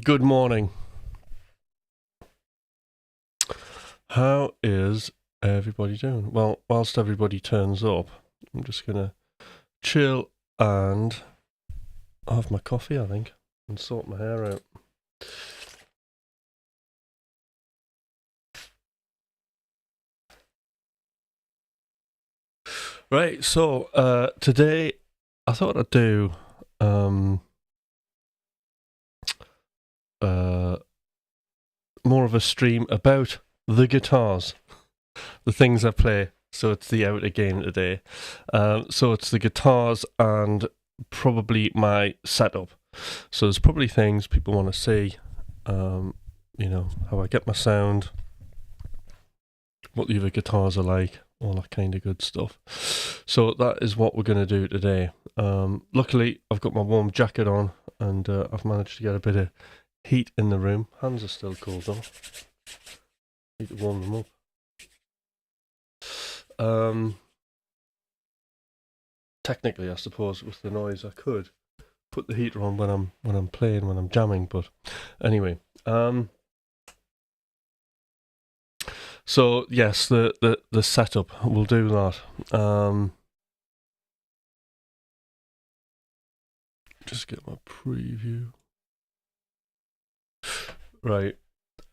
Good morning. How is everybody doing? Well, whilst everybody turns up, I'm just gonna chill and have my coffee, I think, and sort my hair out. Right, so today I thought I'd do more of a stream about the guitars, the things I play. So it's the out again today. So it's the guitars and probably my setup. So there's probably things people want to see, how I get my sound, what the other guitars are like, all that kind of good stuff. So that is what we're going to do today. Luckily, I've got my warm jacket on, and I've managed to get a bit of heat in the room. Hands are still cold though. Need to warm them up. Technically, I suppose with the noise, I could put the heater on when I'm playing, when I'm jamming. But anyway, so yes, the setup, we'll do that. Just get my preview right,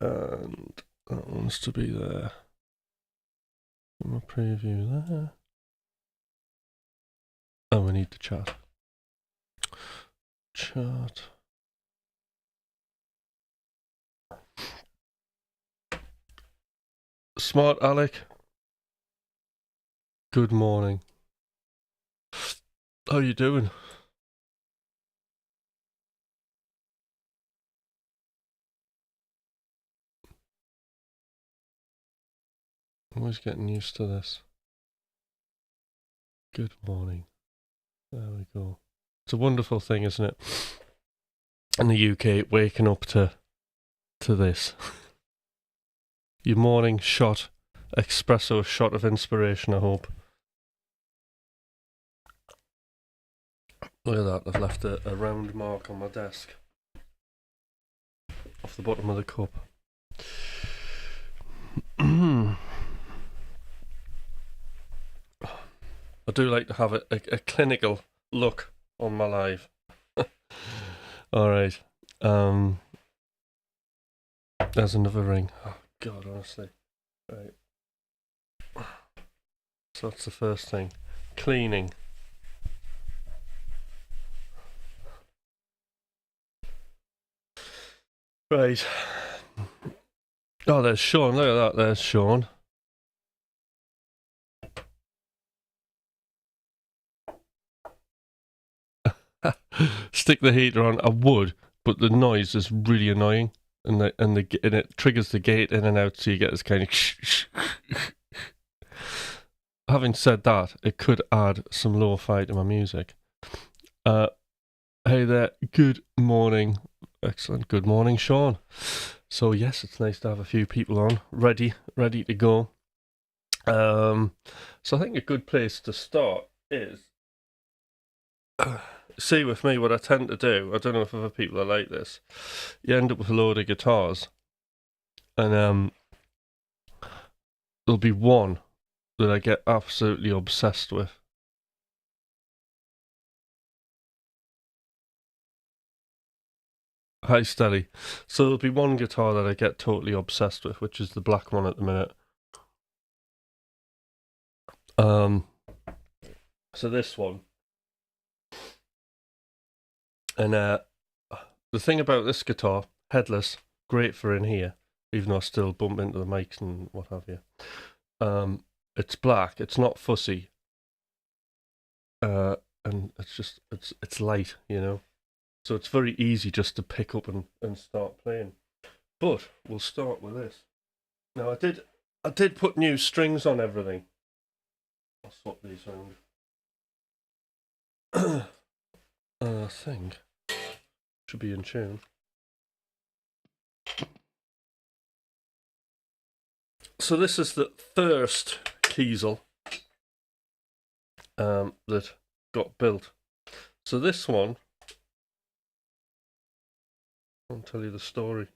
and that wants to be there. Get my preview there. Oh, we need the chat. Smart Alec. Good morning. How you doing? I'm always getting used to this. Good morning. There we go. It's a wonderful thing, isn't it? In the UK, waking up to this. Your morning shot, espresso shot of inspiration, I hope. Look at that, I've left a round mark on my desk. Off the bottom of the cup. I do like to have a clinical look on my life. Alright. There's another ring. Oh God, honestly. Right. So that's the first thing. Cleaning. Right. Oh, there's Sean. Look at that. There's Sean. Stick the heater on. I would, but the noise is really annoying, and it triggers the gate in and out, so you get this kind of. Having said that, it could add some lo-fi to my music. Hey there. Good morning. Excellent. Good morning, Sean. So yes, it's nice to have a few people on, ready to go. So I think a good place to start is see with me what I tend to do. I don't know if other people are like this. You end up with a load of guitars, and there'll be one that I get absolutely obsessed with. Hi, Stelly. So there'll be one guitar that I get totally obsessed with, which is the black one at the minute. So this one. And the thing about this guitar, headless, great for in here, even though I still bump into the mics and what have you. It's black, it's not fussy. And it's light, you know. So it's very easy just to pick up and start playing. But we'll start with this. Now I did put new strings on everything. I'll swap these around. I think should be in tune. So this is the first Kiesel that got built. So this one I'll tell you the story.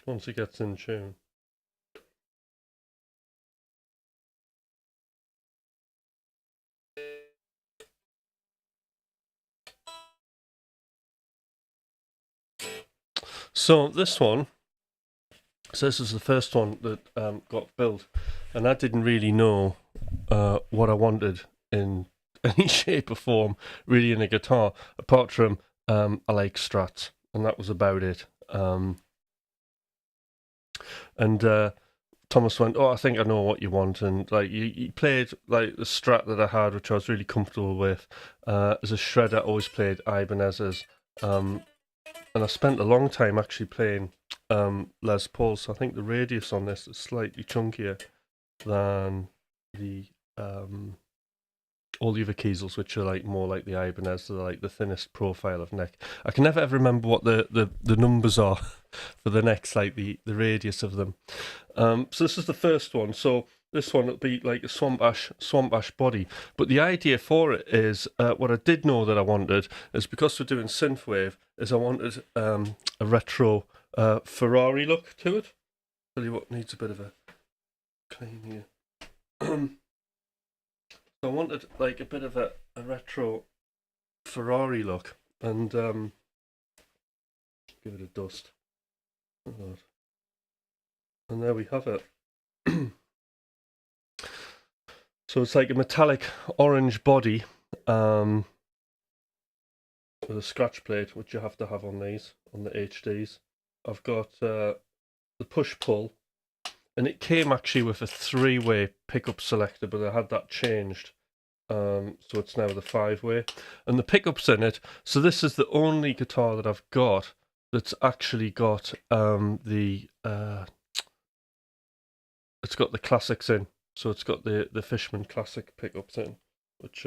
Once he gets in tune. So this one, so this is the first one that got built, and I didn't really know what I wanted in any shape or form, really, in a guitar, apart from I like Strats, and that was about it. And Thomas went, "Oh, I think I know what you want," and like you played like the Strat that I had, which I was really comfortable with. As a shredder, I always played Ibanez's, and I spent a long time actually playing Les Paul. So I think the radius on this is slightly chunkier than the all the other Kiesels, which are like more like the Ibanez, they're like the thinnest profile of neck. I can never ever remember what the numbers are for the necks, like the radius of them. So this is the first one. So this one will be like a swamp ash body. But the idea for it is what I did know that I wanted is, because we're doing synthwave, is I wanted a retro Ferrari look to it. Tell you what needs a bit of a clean here. So I wanted like a bit of a retro Ferrari look, and give it a dust. And there we have it. So it's like a metallic orange body with a scratch plate, which you have to have on these, on the HDs. I've got the push-pull, and it came actually with a 3-way pickup selector, but I had that changed. So it's now the 5-way. And the pickups in it, so this is the only guitar that I've got that's actually got it's got the classics in. So it's got the Fishman classic pickups in, which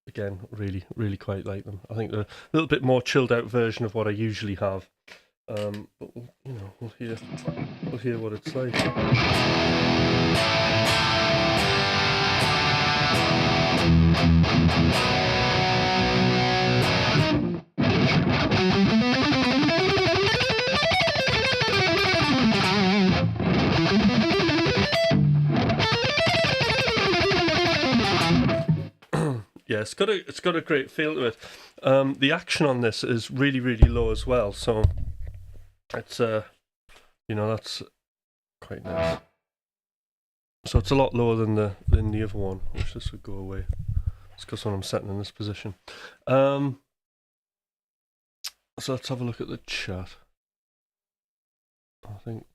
again, really, really quite like them. I think they're a little bit more chilled out version of what I usually have. But we'll hear what it's like. Yeah, it's got a great feel to it. The action on this is really, really low as well, so it's that's quite nice. So it's a lot lower than the other one, which this would go away. It's because when I'm sitting in this position. So let's have a look at the chat. I think.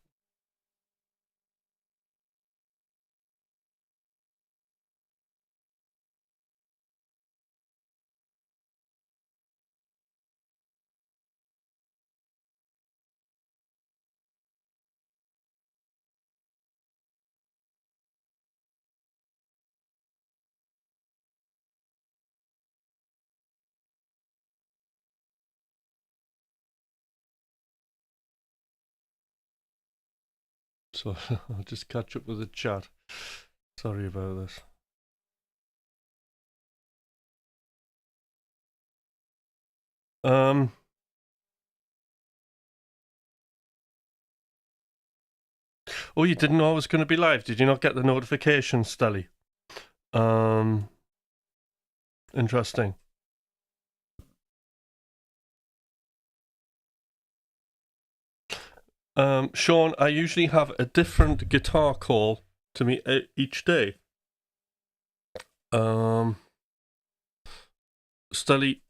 So I'll just catch up with the chat. Sorry about this. Oh, you didn't know I was going to be live? Did you not get the notification, Stelly? Interesting. Sean, I usually have a different guitar call to me each day. Stelly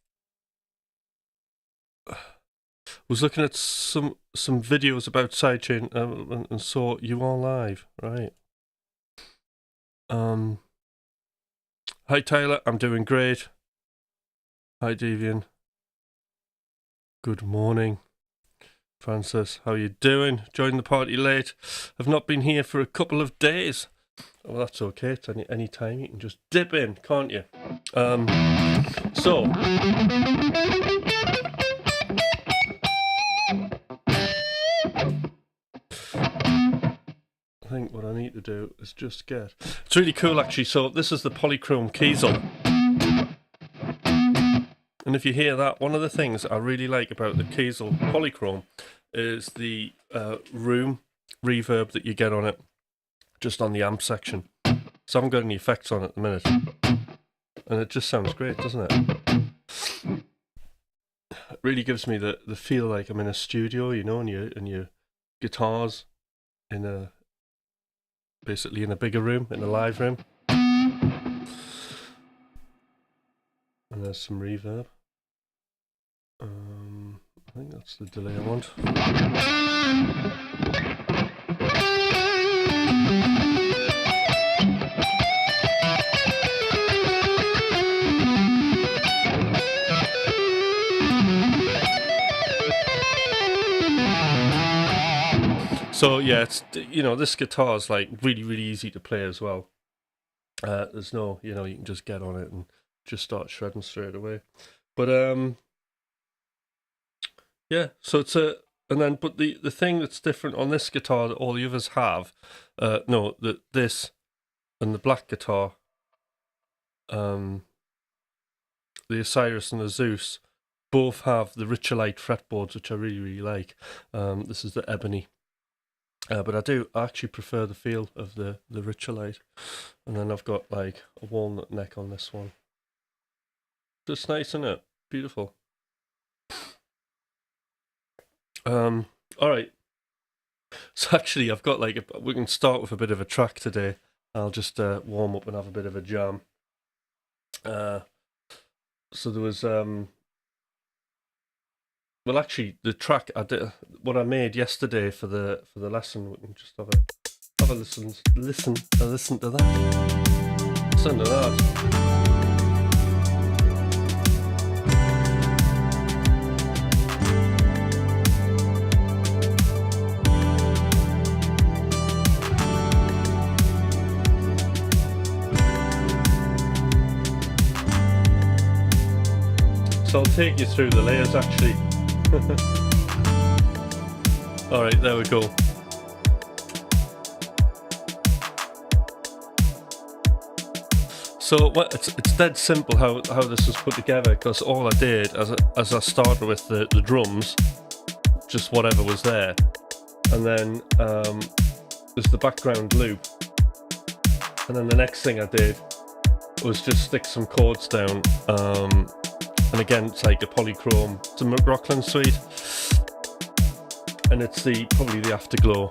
was looking at some videos about sidechain and saw you are live, right? Hi Tyler, I'm doing great. Hi Devian. Good morning. Francis, how you doing? Joined the party late. I've not been here for a couple of days. Well, that's okay. It's any time you can just dip in, can't you? So I think what I need to do is just get... It's really cool, actually. So this is the polychrome Kiesel. And if you hear that, one of the things I really like about the Kiesel polychrome is the room reverb that you get on it, just on the amp section. So I haven't got any effects on it at the minute. And it just sounds great, doesn't it? It really gives me the feel like I'm in a studio, you know, and your guitars in basically in a bigger room, in a live room. And there's some reverb. I think that's the delay I want. So yeah, it's, you know, this guitar is like really easy to play as well. There's no, you know, you can just get on it and just start shredding straight away. But yeah, so it's but the thing that's different on this guitar that all the others have, this and the black guitar, the Osiris and the Zeus, both have the Richelite fretboards, which I really like. This is the ebony. But I actually prefer the feel of the Richelite. And then I've got like a walnut neck on this one. Just nice, isn't it? Beautiful. Alright. So actually I've got like, we can start with a bit of a track today. I'll just warm up and have a bit of a jam. So there was... Well, actually, the track I did, what I made yesterday for the lesson, we can just have a listen to that. Listen to that. So I'll take you through the layers actually. Alright, there we go. So it's dead simple how this was put together, because all I did as I started with the drums, just whatever was there, and then there's the background loop, and then the next thing I did was just stick some chords down. And again, it's like a polychrome. It's a McRocklin suite, and it's probably the Afterglow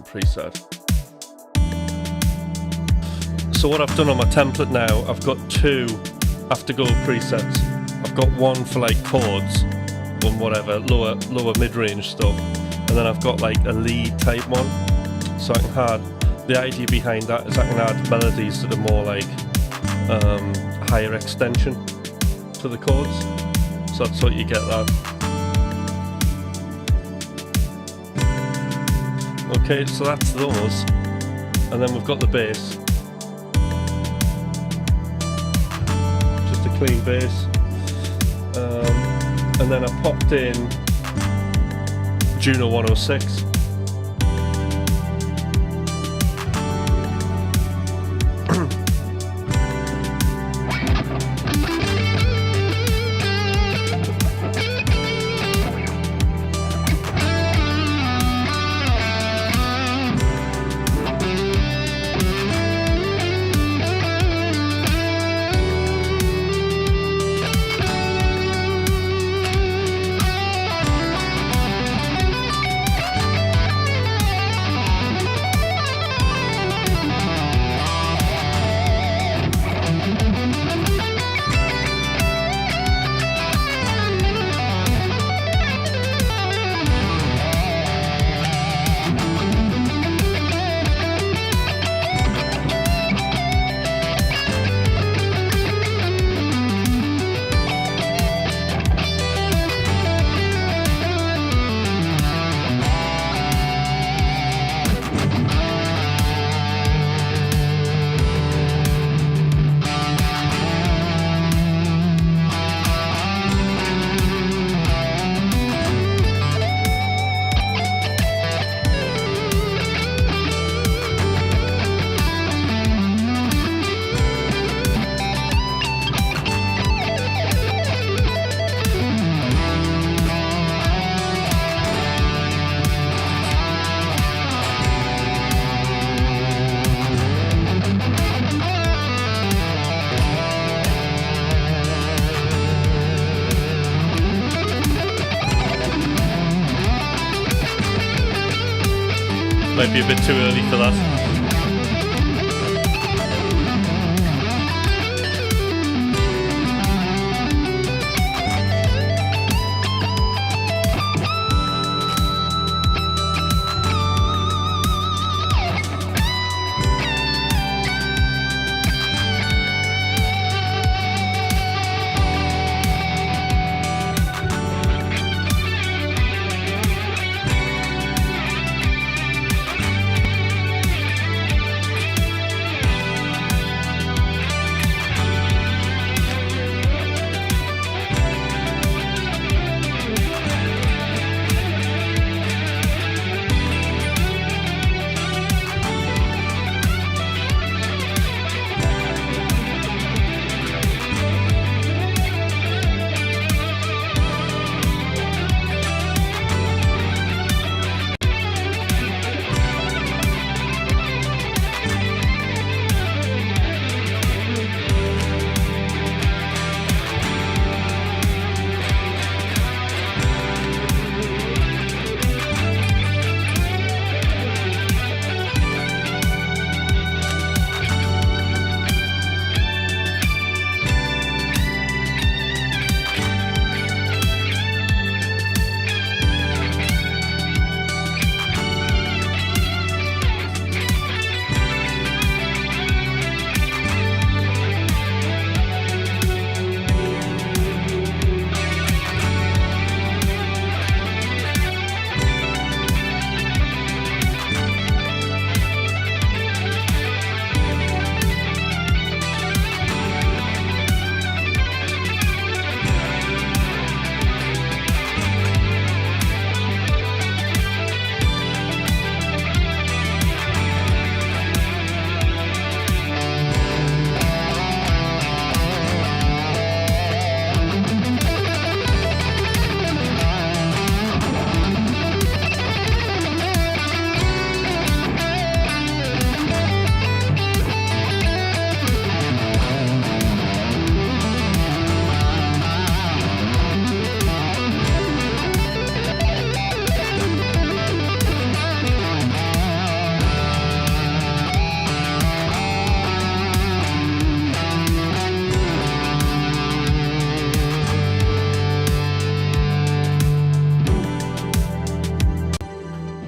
preset. So what I've done on my template now, I've got 2 Afterglow presets. I've got one for like chords and whatever, lower mid-range stuff, and then I've got like a lead type one. So I can add, the idea behind that is I can add melodies that are more like higher extension to the chords, so that's what you get that. Okay, so that's those, and then we've got the bass, just a clean bass, and then I popped in Juno 106. might be a bit too early for that.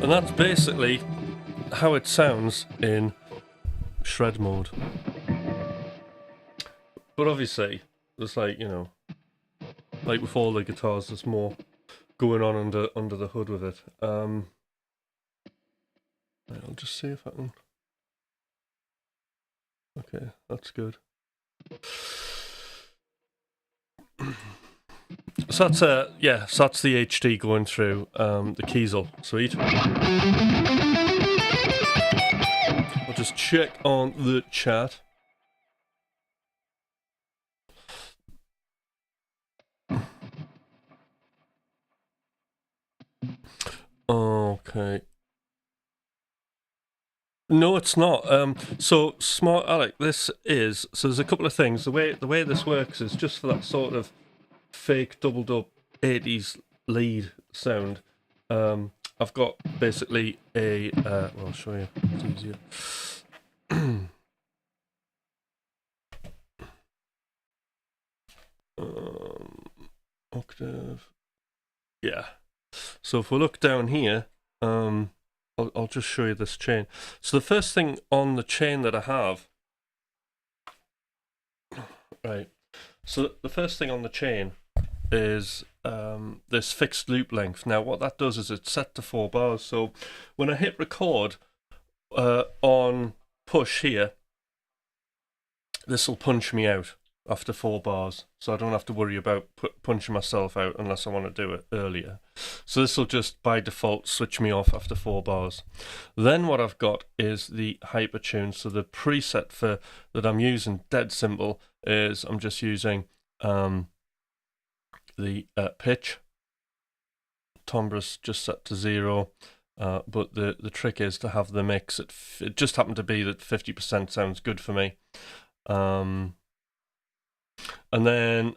And that's basically how it sounds in shred mode. But obviously, there's like, you know, like with all the guitars, there's more going on under the hood with it. I'll just see if I can. Okay, that's good. So that's yeah, so that's the HD going through the Kiesel. Sweet. I'll just check on the chat. Okay. No, it's not. So Smart Alec, this is, so there's a couple of things. The way this works is just for that sort of fake doubled up 80s lead sound. I've got basically a well, I'll show you, it's easier. Octave. Yeah. So if we look down here, I'll just show you this chain. So the first thing on the chain that I have, right, so the first thing on the chain is this fixed loop length. Now what that does is it's set to 4 bars, so when I hit record on push here, this will punch me out after 4 bars, so I don't have to worry about punching myself out unless I want to do it earlier. So this will just by default switch me off after 4 bars. Then what I've got is the hypertune. So the preset for that I'm using, dead simple, is I'm just using the pitch. Timbre's just set to 0, but the trick is to have the mix. It just happened to be that 50% sounds good for me. And then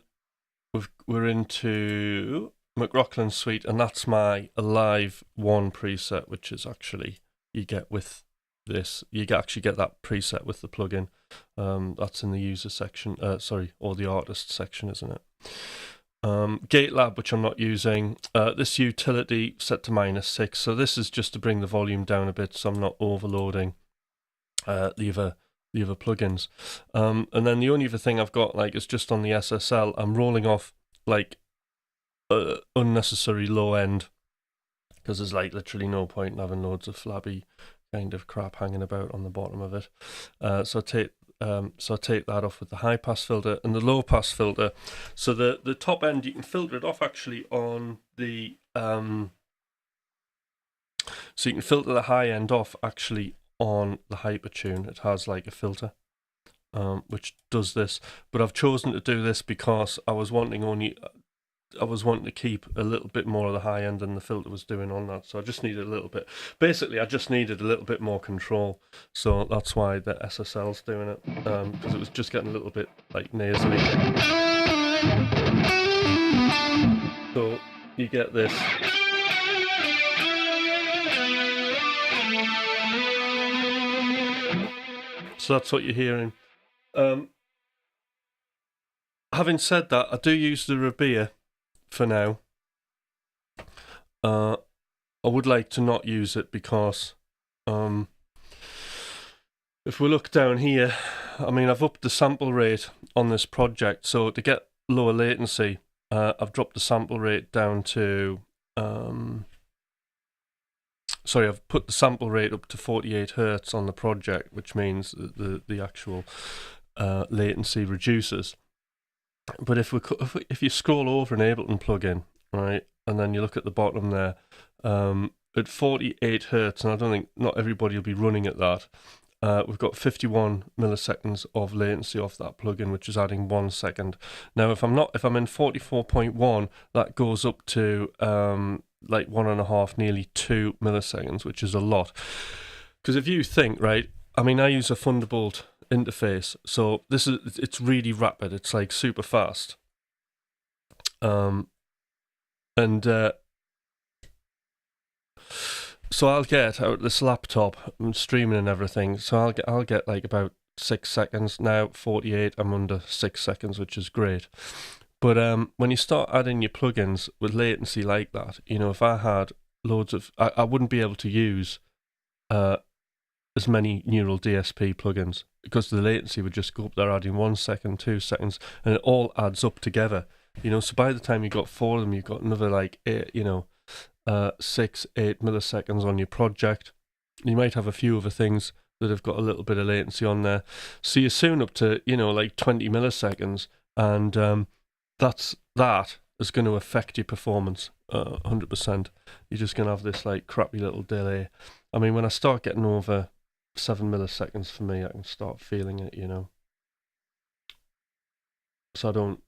we're into McRocklin Suite, and that's my Alive 1 preset, which is actually you get with this. You actually get that preset with the plugin. That's in the user section, or the artist section, isn't it? GateLab, which I'm not using. This utility set to -6, so this is just to bring the volume down a bit, so I'm not overloading the other plugins. And then the only other thing I've got is just on the SSL. I'm rolling off unnecessary low end, because there's literally no point in having loads of flabby kind of crap hanging about on the bottom of it. So I take that off with the high pass filter and the low pass filter. So the top end, you can filter it off actually on the so you can filter the high end off actually on the Hypertune. It has a filter which does this, but I've chosen to do this because I was wanting to keep a little bit more of the high end than the filter was doing on that. So I just needed a little bit. Basically, I just needed a little bit more control. So that's why the SSL's doing it, because it was just getting a little bit nasally. So you get this. So that's what you're hearing. Having said that, I do use the Rabea for now. I would like to not use it because if we look down here, I've upped the sample rate on this project, so to get lower latency, I've dropped the sample rate down to I've put the sample rate up to 48 Hertz on the project, which means the actual latency reduces. But if you scroll over an Ableton plugin, right, and then you look at the bottom there, at 48 Hertz, and I don't think not everybody will be running at that, we've got 51 milliseconds of latency off that plugin, which is adding 1 second. Now, if I'm in 44.1, that goes up to 1.5, nearly 2 milliseconds, which is a lot. Because if you think, right, I use a Thunderbolt interface, so it's really rapid. It's super fast. So I'll get out this laptop, I'm streaming and everything, so I'll get about 6 seconds. Now 48, I'm under 6 seconds, which is great. But when you start adding your plugins with latency like that, if I had loads of, I wouldn't be able to use as many neural DSP plugins, because the latency would just go up there, adding 1 second, 2 seconds, and it all adds up together. So by the time you got 4 of them, you've got another 8, 6, 8 milliseconds on your project. You might have a few other things that have got a little bit of latency on there. So you're soon up to 20 milliseconds, and that is going to affect your performance 100%. You're just going to have this crappy little delay. When I start getting over 7 milliseconds, for me, I can start feeling it, So I don't,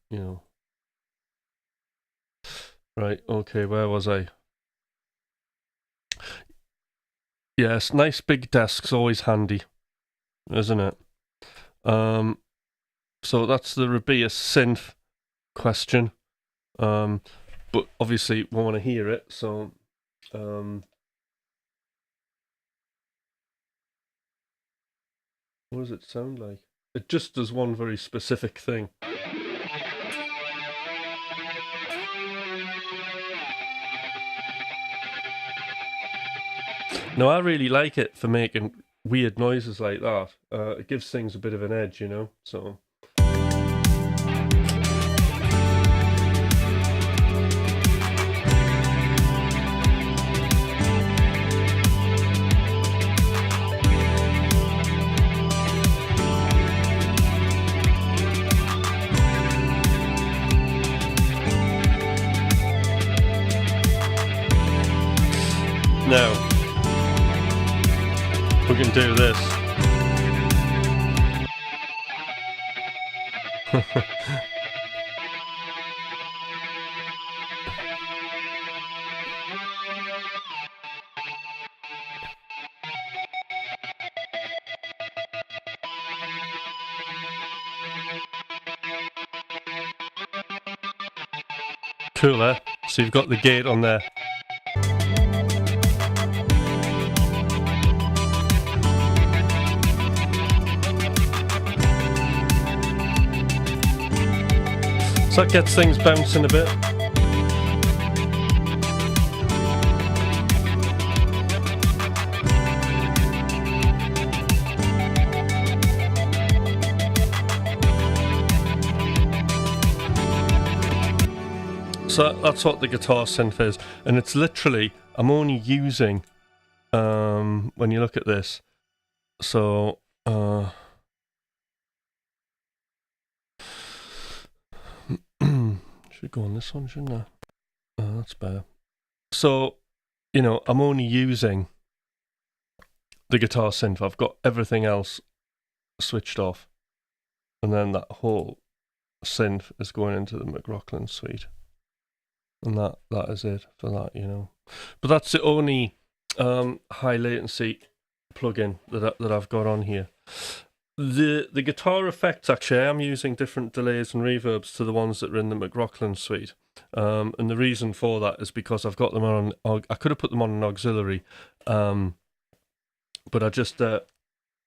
Right, okay, where was I? Yes, nice big desk's always handy, isn't it? So that's the Rabea synth question. But obviously we want to hear it, so what does it sound like? It just does one very specific thing. Now, I really like it for making weird noises like that. It gives things a bit of an edge, so... Now, we can do this. Cool, eh? So you've got the gate on there. So that gets things bouncing a bit. So that's what the guitar synth is, and it's literally, I'm only using, when you look at this, so, should go on this one, shouldn't I? Oh, that's better. So, you know, I'm only using the guitar synth. I've got everything else switched off, and then that whole synth is going into the McRocklin suite. And that is it for that, you know. But that's the only high latency plugin that I've got on here. The guitar effects, actually, I am using different delays and reverbs to the ones that are in the McRocklin suite. And the reason for that is because I've got them on, I could have put them on an auxiliary, but I just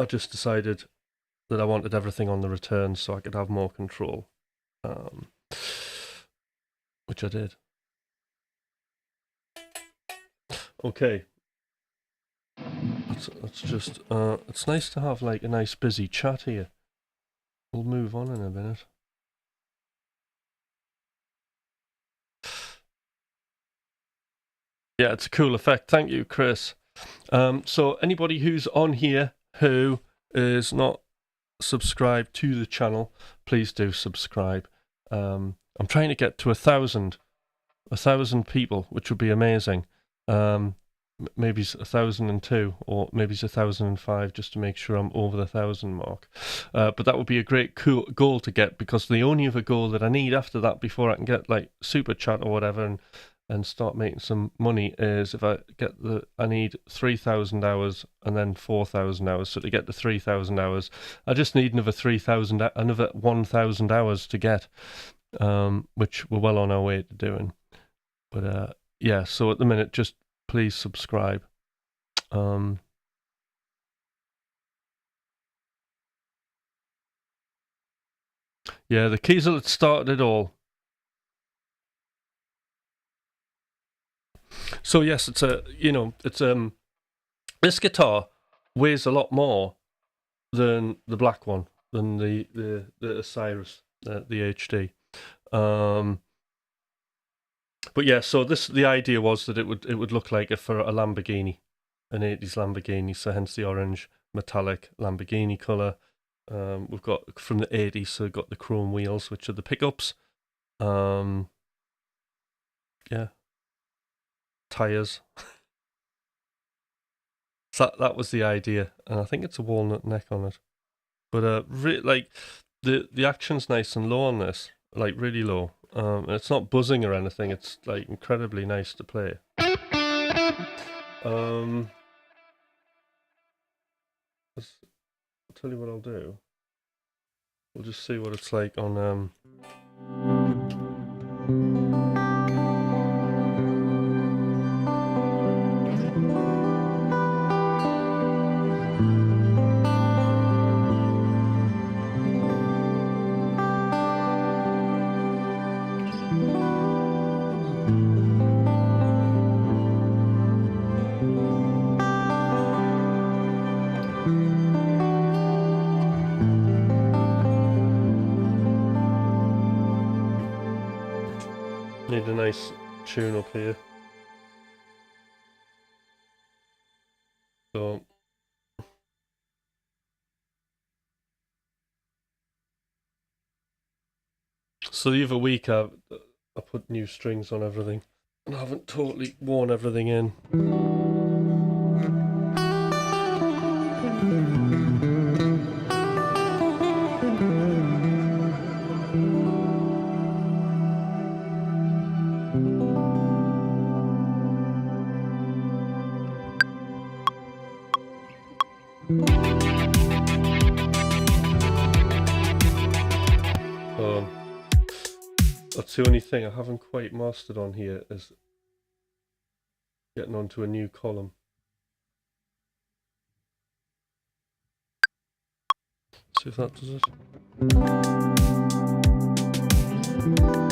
decided that I wanted everything on the return so I could have more control, which I did. Okay. That's just, it's nice to have like a nice busy chat here. We'll move on in a minute. Yeah, it's a cool effect. Thank you, Chris. So anybody who's on here who is not subscribed to the channel, please do subscribe. I'm trying to get to 1,000 people, which would be amazing. Maybe it's 1,002 or maybe it's 1,005, just to make sure I'm over the 1,000 mark. But that would be a great cool goal to get, because the only other goal that I need after that, before I can get like super chat or whatever and start making some money, is if I need 3,000 hours and then 4,000 hours. So to get to 3,000 hours, I just need another 1,000 hours to get, which we're well on our way to doing. But yeah, so at the minute, just please subscribe. Yeah, the Kiesel had started it all. So yes, it's this guitar weighs a lot more than the black one, than the Osiris, the HD. But yeah, so the idea was that it would look like for a Lamborghini, an 80s Lamborghini, so hence the orange metallic Lamborghini colour. We've got from the 80s, so we've got the chrome wheels, which are the pickups. Yeah. Tyres. So that was the idea, and I think it's a walnut neck on it. But like the action's nice and low on this, like really low. And it's not buzzing or anything. It's like incredibly nice to play. I'll tell you what I'll do. We'll just see what it's like on need a nice tune up here. So the other week I put new strings on everything, and I haven't totally worn everything in. That's the only thing I haven't quite mastered on here, is getting onto a new column. See if that does it.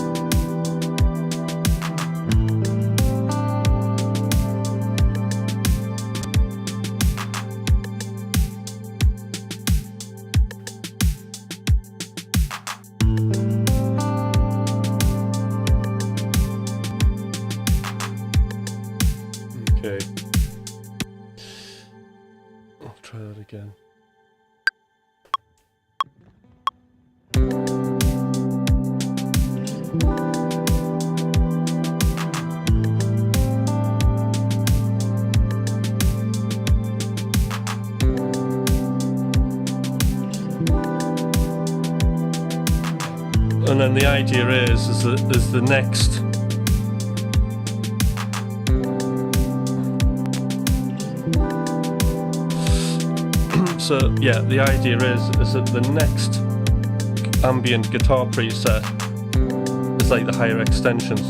again. And then the idea is the next so yeah, the idea is that the next ambient guitar preset is like the higher extensions.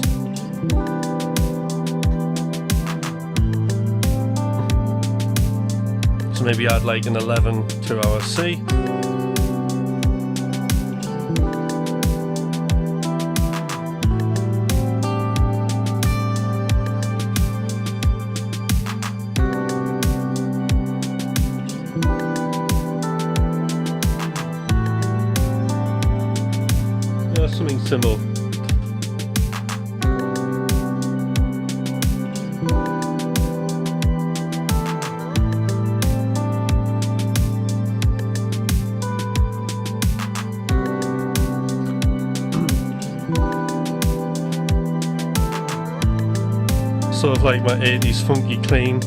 So maybe add like an 11 2-hour C. Something similar. Sort of like my 80s funky clean.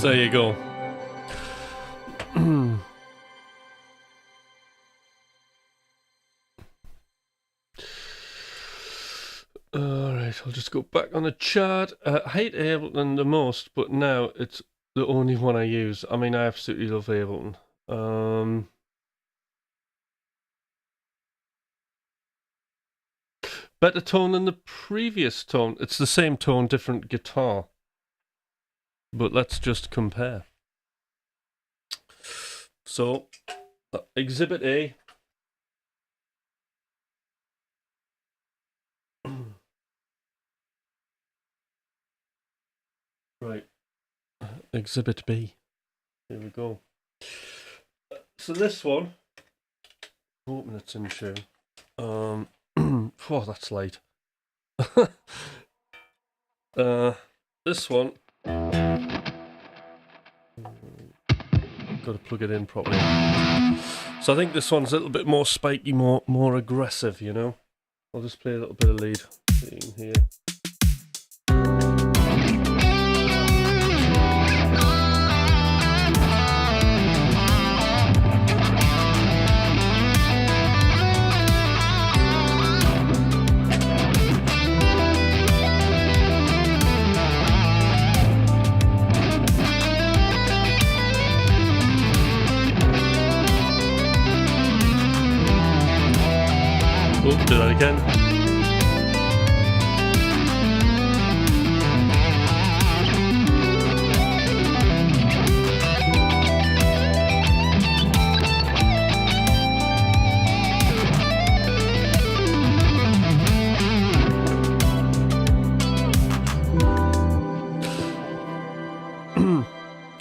So there you go. Alright, I'll just go back on the chart. I hate Ableton the most, but now it's the only one I use. I mean, I absolutely love Ableton. Better tone than the previous tone. It's the same tone, different guitar. But let's just compare. So, Exhibit A. Right. Exhibit B. Here we go. So this one, hoping it's in tune. Oh, that's light. This one, got to plug it in properly. So I think this one's a little bit more spiky, more aggressive, you know. I'll just play a little bit of lead in here. Oh, do that again.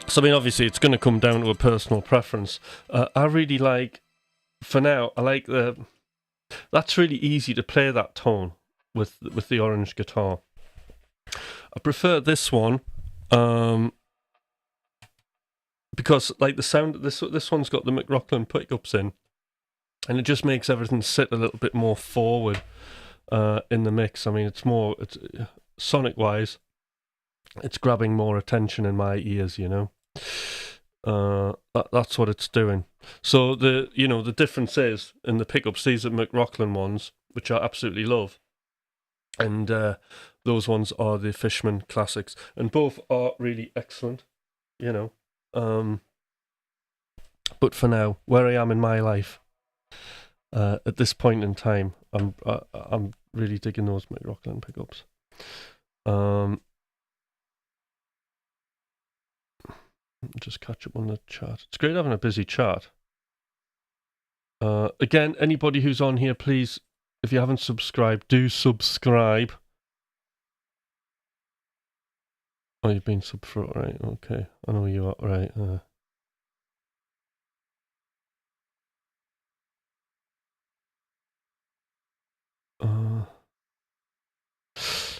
So, I mean, obviously, it's going to come down to a personal preference. I really like, for now, I like the... That's really easy to play that tone with the orange guitar. I prefer this one because, like, the sound. This one's got the McRocklin pickups in, and it just makes everything sit a little bit more forward in the mix. I mean, it's sonic wise, it's grabbing more attention in my ears. You know. That's what it's doing. So the difference is in the pickups. These are McRocklin ones, which I absolutely love, and those ones are the Fishman Classics, and both are really excellent. You know, but for now, where I am in my life, at this point in time, I'm really digging those McRocklin pickups. Just catch up on the chart. It's great having a busy chart. Again, anybody who's on here, please, if you haven't subscribed, do subscribe. Oh, you've been sub for it, right? Okay, I know you are, right.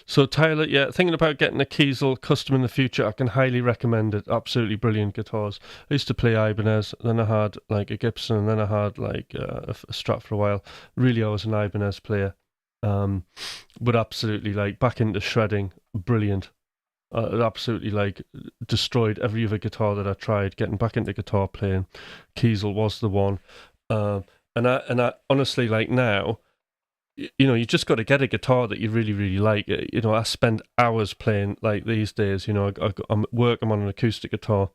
So Tyler, yeah, thinking about getting a Kiesel custom in the future, I can highly recommend it. Absolutely brilliant guitars. I used to play Ibanez, then I had like a Gibson, and then I had like a Strat for a while. Really, I was an Ibanez player, but absolutely like back into shredding, brilliant. It absolutely like destroyed every other guitar that I tried. Getting back into guitar playing, Kiesel was the one. And I honestly like now. You know, you just got to get a guitar that you really, really like. You know, I spend hours playing like these days. You know, I'm at work, I'm on an acoustic guitar,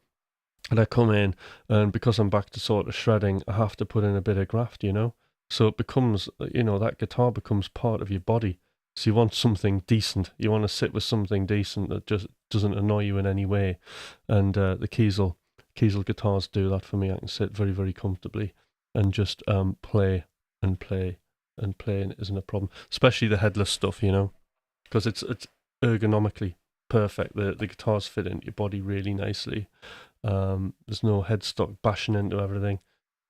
and I come in, and because I'm back to sort of shredding, I have to put in a bit of graft, you know? So it becomes, you know, that guitar becomes part of your body. So you want something decent. You want to sit with something decent that just doesn't annoy you in any way. And the Kiesel guitars do that for me. I can sit very, very comfortably and just play and play and playing isn't a problem, especially the headless stuff, you know, because it's ergonomically perfect. The guitars fit into your body really nicely. There's no headstock bashing into everything,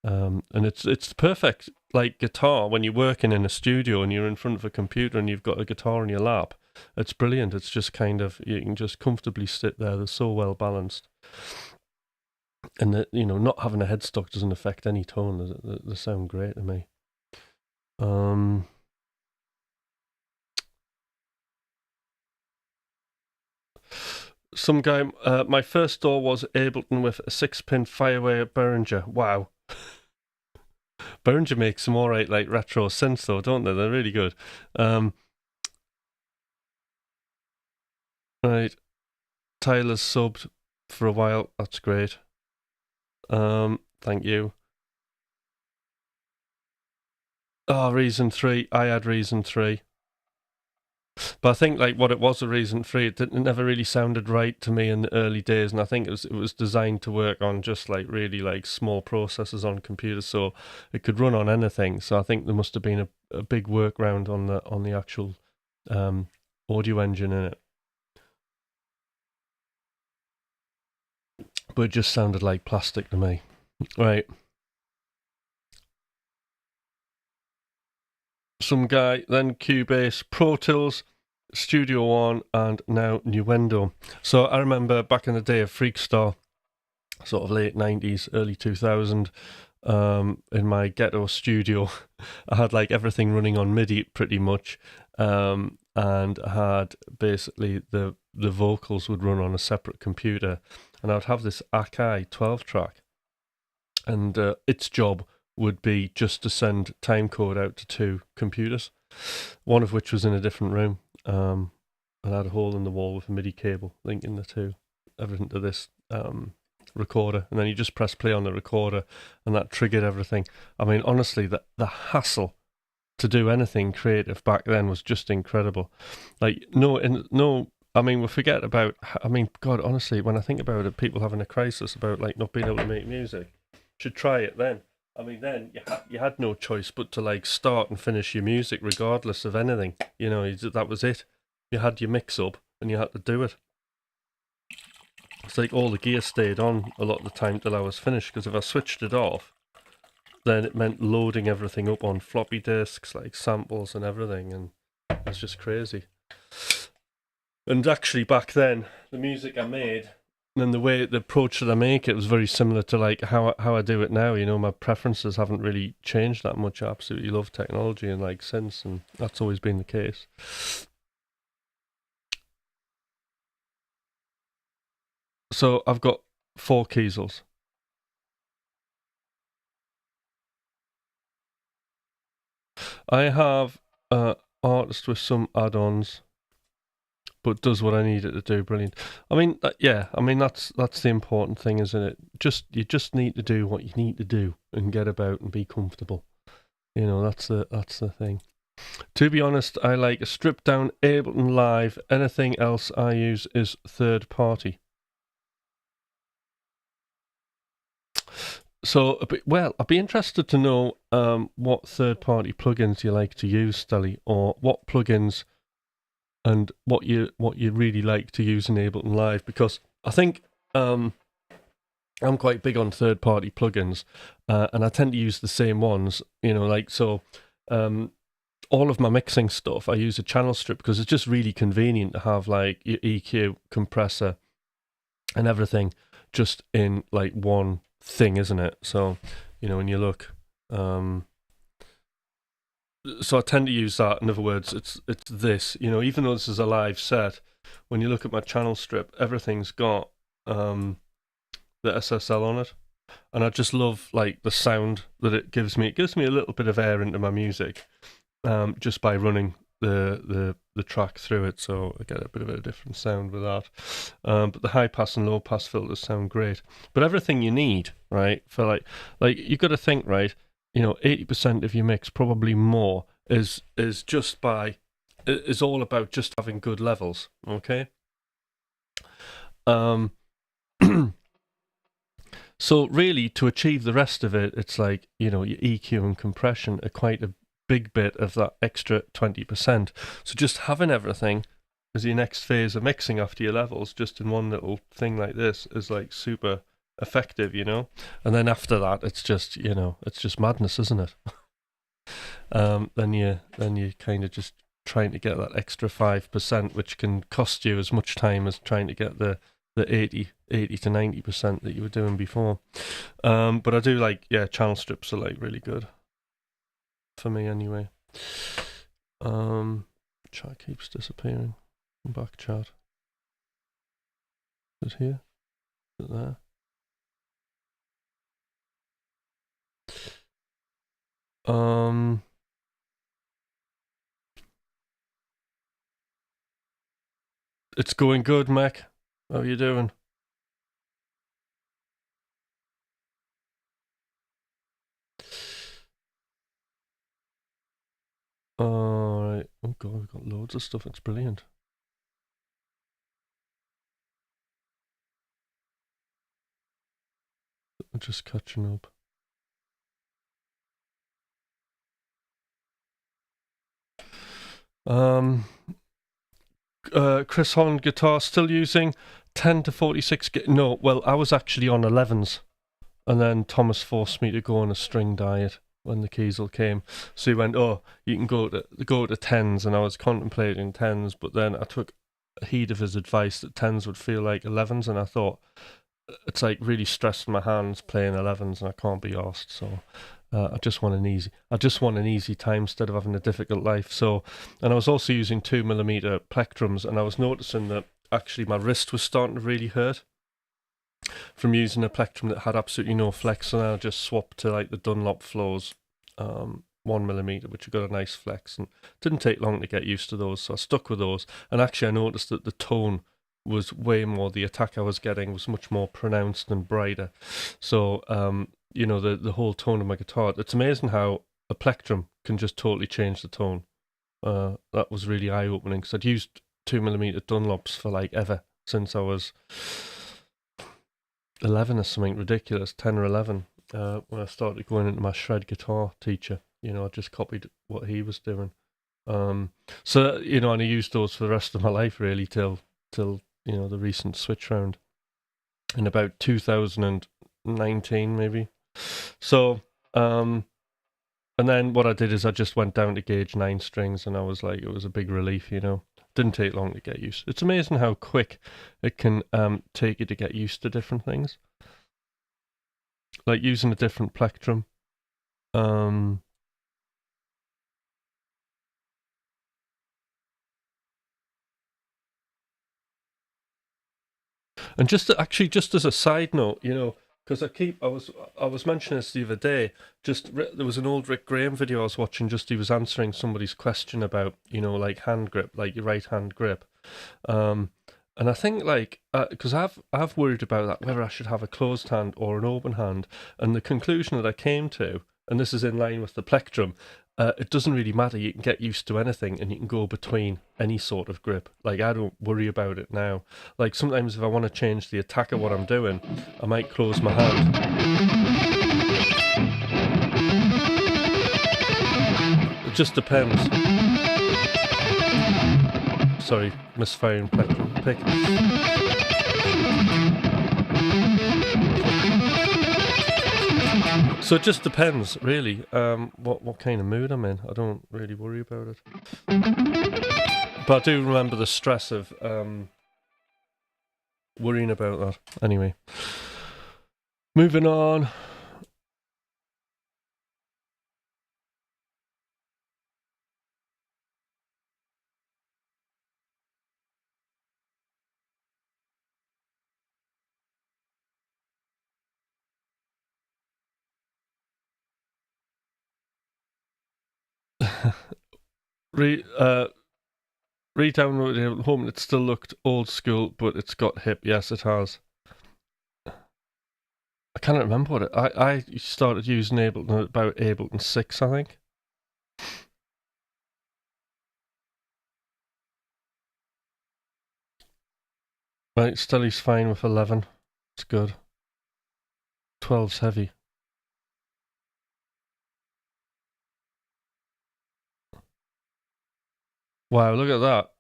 and it's perfect like guitar when you're working in a studio and you're in front of a computer and you've got a guitar in your lap. It's brilliant. It's just kind of, you can just comfortably sit there. They're so well balanced. And you know, not having a headstock doesn't affect any tone. They sound great to me. Some guy, my first door was Ableton with a 6-pin Firewire Behringer. Wow. Behringer makes some alright like retro synths though, don't they? They're really good. Right. Tyler's subbed for a while. That's great. Thank you. Oh, Reason 3. I had Reason 3. But I think like what it was a Reason 3, it never really sounded right to me in the early days, and I think it was designed to work on just like really like small processors on computers, so it could run on anything. So I think there must have been a big workaround on the actual audio engine in it. But it just sounded like plastic to me. Right. Some guy, then Cubase, Pro Tools, Studio One, and now Nuendo. So I remember back in the day of Freakstar, sort of late 90s, early 2000, in my ghetto studio, I had like everything running on MIDI pretty much, and I had basically the vocals would run on a separate computer, and I'd have this Akai 12 track, and its job would be just to send timecode out to two computers, one of which was in a different room, and I had a hole in the wall with a MIDI cable linking the two, everything to this recorder, and then you just press play on the recorder, and that triggered everything. I mean, honestly, the hassle to do anything creative back then was just incredible. Like, no. I mean, we forget about. I mean, God, honestly, when I think about it, people having a crisis about like not being able to make music. Should try it then. I mean, then you had no choice but to like start and finish your music regardless of anything. You know, that was it. You had your mix up and you had to do it. It's like all the gear stayed on a lot of the time till I was finished, because if I switched it off, then it meant loading everything up on floppy disks, like samples and everything, and it's just crazy. And actually, back then, the music I made and the approach that I make it was very similar to like how I do it now. You know, my preferences haven't really changed that much. I absolutely love technology and like synths, and that's always been the case. So I've got 4 Kiesels. I have artist with some add-ons, but does what I need it to do. Brilliant. I mean, yeah. I mean, that's the important thing, isn't it? You just need to do what you need to do and get about and be comfortable. You know, that's the thing. To be honest, I like a stripped down Ableton Live. Anything else I use is third party. So, well, I'd be interested to know what third party plugins you like to use, Stelly, or what plugins and what you really like to use in Ableton Live, because I think I'm quite big on third party plugins, and I tend to use the same ones. You know, like so. All of my mixing stuff, I use a channel strip because it's just really convenient to have like your EQ, compressor, and everything just in like one thing, isn't it? So, you know, when you look, so I tend to use that. In other words, it's this. You know, even though this is a live set, when you look at my channel strip, everything's got the SSL on it, and I just love like the sound that it gives me. It gives me a little bit of air into my music. Just by running the track through it, so I get a bit of a different sound with that. But the high pass and low pass filters sound great. But everything you need, right, for like you've got to think, right, you know, 80% of your mix, probably more, is just by is all about just having good levels. Okay. Um. So really, to achieve the rest of it, it's like, you know, your EQ and compression are quite a big bit of that extra 20%. So just having everything as your next phase of mixing after your levels, just in one little thing like this, is like super effective, you know. And then after that, it's just, you know, it's just madness, isn't it? Then you kind of just trying to get that extra 5%, which can cost you as much time as trying to get the 80 to 90% that you were doing before. But I do like, yeah, channel strips are like really good for me anyway. Chat keeps disappearing. Back chat. Is it here? Is it there? It's going good, Mac. How are you doing? Alright. Oh god, we've got loads of stuff. It's brilliant. I'm just catching up. Chris Holland guitar still using 10 to 46. No, well, I was actually on 11s, and then Thomas forced me to go on a string diet when the Kiesel came. So he went, "Oh, you can go to 10s," and I was contemplating 10s, but then I took heed of his advice that 10s would feel like 11s, and I thought it's like really stressing my hands playing 11s, and I can't be arsed. So I just want an easy time instead of having a difficult life. So, and I was also using 2mm plectrums, and I was noticing that actually my wrist was starting to really hurt from using a plectrum that had absolutely no flex. So then I just swapped to like the Dunlop flows, 1mm, which got a nice flex, and it didn't take long to get used to those. So I stuck with those, and actually I noticed that the tone was way more. The attack I was getting was much more pronounced and brighter. So the whole tone of my guitar. It's amazing how a plectrum can just totally change the tone. That was really eye opening because I'd used 2mm Dunlops for like ever since I was 11 or something ridiculous, 10 or 11. When I started going into my shred guitar teacher, I just copied what he was doing. And I used those for the rest of my life really till the recent switch round in about 2019 maybe. So, and then what I did is I just went down to gauge 9 strings, and I was like, it was a big relief, Didn't take long to get used. It's amazing how quick it can take you to get used to different things. Like using a different plectrum. And just as a side note, because I was mentioning this the other day. There was an old Rick Graham video I was watching. Just he was answering somebody's question about like hand grip, like your right hand grip. And I think like because I've worried about that, whether I should have a closed hand or an open hand, and the conclusion that I came to, and this is in line with the plectrum. It doesn't really matter. You can get used to anything, and you can go between any sort of grip. Like I don't worry about it now. Like sometimes if I want to change the attack of what I'm doing, I might close my hand. It just depends. Sorry, misfiring plectrum pick. So it just depends, really, what kind of mood I'm in. I don't really worry about it. But I do remember the stress of worrying about that. Anyway, moving on. Re-downloaded it at home. It still looked old school, but it's got hip. Yes, it has. I can't remember what it. I started using Ableton at about Ableton 6, I think. Right, Stelly's fine with 11. It's good. 12's heavy. Wow, look at that.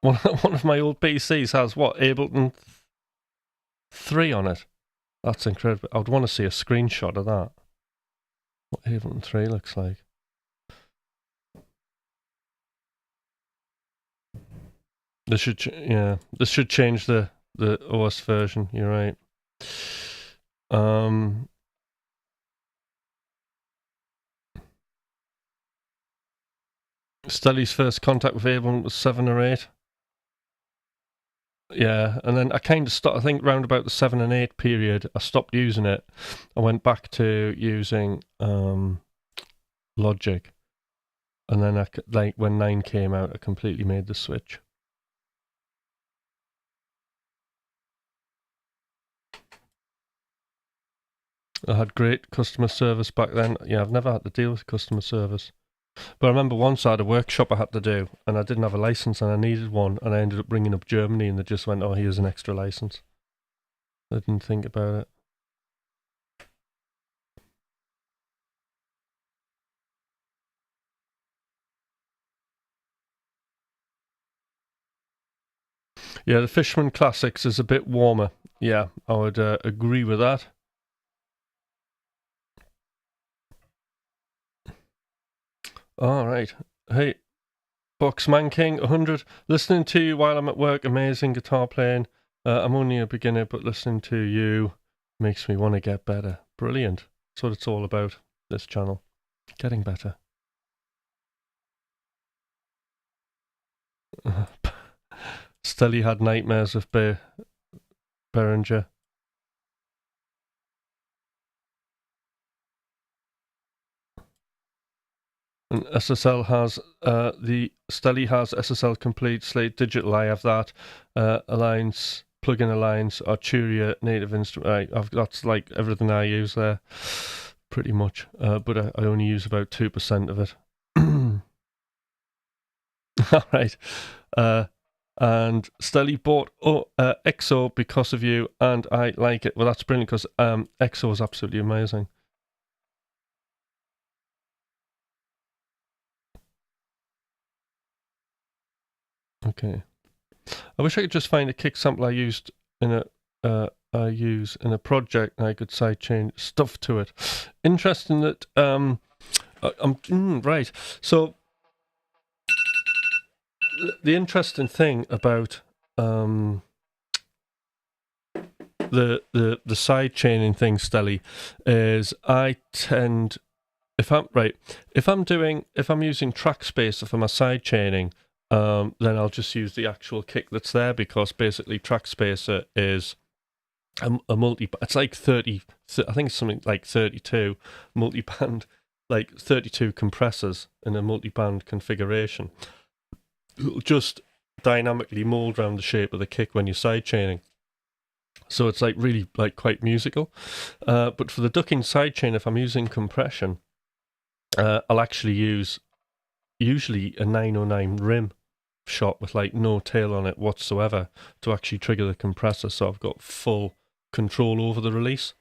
One of my old PCs has what, Ableton 3 on it. That's incredible. I would want to see a screenshot of that. What Ableton 3 looks like. This should change the OS version. You're right. Stelly's first contact with Ableton was 7 or 8. Yeah, and then I kind of stopped. I think round about the 7 and 8 period, I stopped using it. I went back to using Logic, and then like when 9 came out, I completely made the switch. I had great customer service back then. Yeah, I've never had to deal with customer service. But I remember once I had a workshop I had to do, and I didn't have a license, and I needed one, and I ended up bringing up Germany, and they just went, "Oh, here's an extra license." I didn't think about it. Yeah, the Fishman Classics is a bit warmer. Yeah, I would agree with that. All right. Hey, Boxman King 100. Listening to you while I'm at work, amazing guitar playing. I'm only a beginner, but listening to you makes me want to get better. Brilliant. That's what it's all about, this channel. Getting better. Stelly had nightmares of Behringer. And SSL has the Stelly has SSL complete slate digital. I have that. Alliance plugin Alliance Arturia native instrument. That's like everything I use there, pretty much. But I only use about 2% of it. All right. And Stelly bought EXO because of you, and I like it. Well, that's brilliant because EXO is absolutely amazing. Okay. I wish I could just find a kick sample I used in a project, and I could sidechain stuff to it. Interesting that right. So the interesting thing about the side chaining thing, Stelly, is I tend if I'm using track spacer for my side chaining, then I'll just use the actual kick that's there, because basically track spacer is a multi. It's like 30. I think it's something like 32 multi-band, like 32 compressors in a multi-band configuration. It'll just dynamically mold around the shape of the kick when you're side chaining. So it's like really like quite musical. But for the ducking sidechain, if I'm using compression, I'll actually use usually a 909 rim shot with like no tail on it whatsoever to actually trigger the compressor, so I've got full control over the release.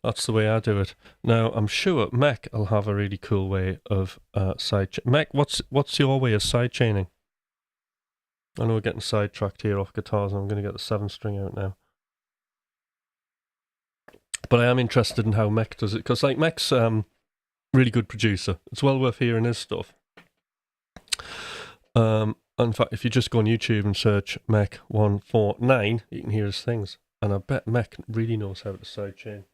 That's the way I do it. Now I'm sure Mech will have a really cool way of Mech, what's your way of side chaining? I know we're getting sidetracked here off guitars, and I'm going to get the 7-string out now. But I am interested in how Mech does it, because like Mech's really good producer. It's well worth hearing his stuff. In fact, if you just go on YouTube and search Mech 149, you can hear his things. And I bet Mech really knows how to sidechain.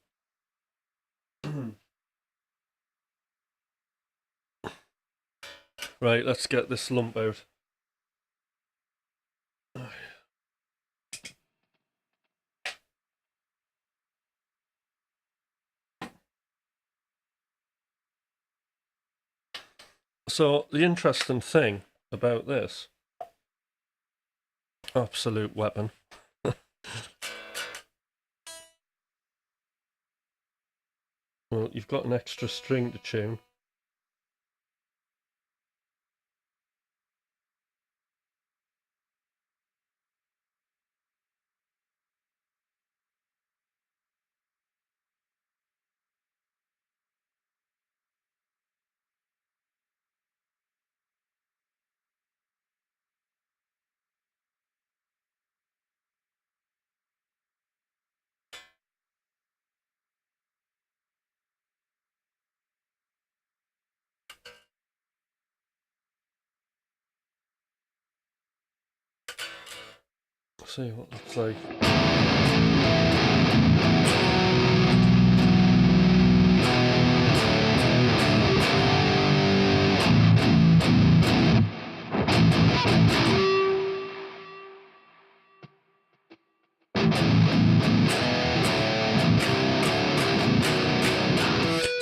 Right, let's get this lump out. So the interesting thing about this, absolute weapon. Well, you've got an extra string to tune. See what it's like.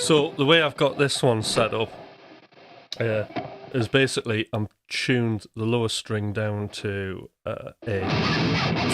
So the way I've got this one set up is basically I'm tuned the lowest string down to A.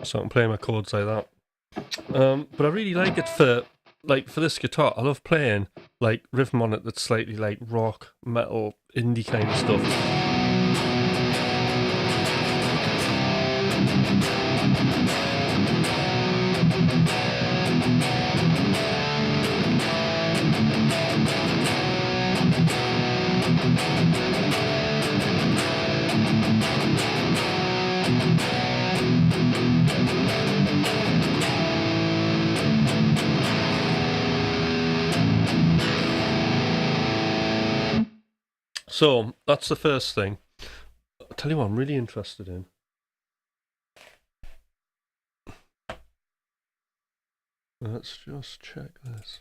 So I'm playing my chords like that. But I really like it for this guitar. I love playing like rhythm on it that's slightly like rock, metal, indie kind of stuff. So that's the first thing. I'll tell you what I'm really interested in. Let's just check this.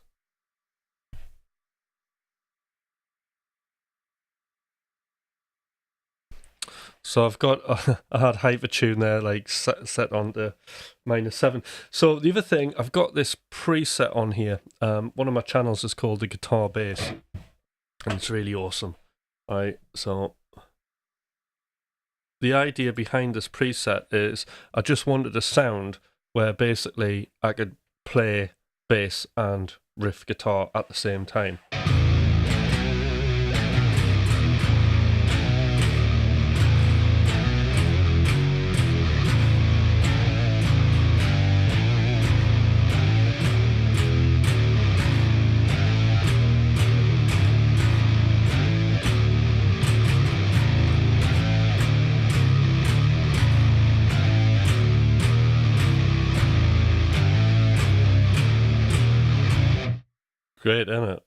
So I've got I had hypertune there, like set on to -7. So the other thing, I've got this preset on here. One of my channels is called the Guitar Bass, and it's really awesome. Right, so the idea behind this preset is I just wanted a sound where basically I could play bass and riff guitar at the same time. Great, isn't it?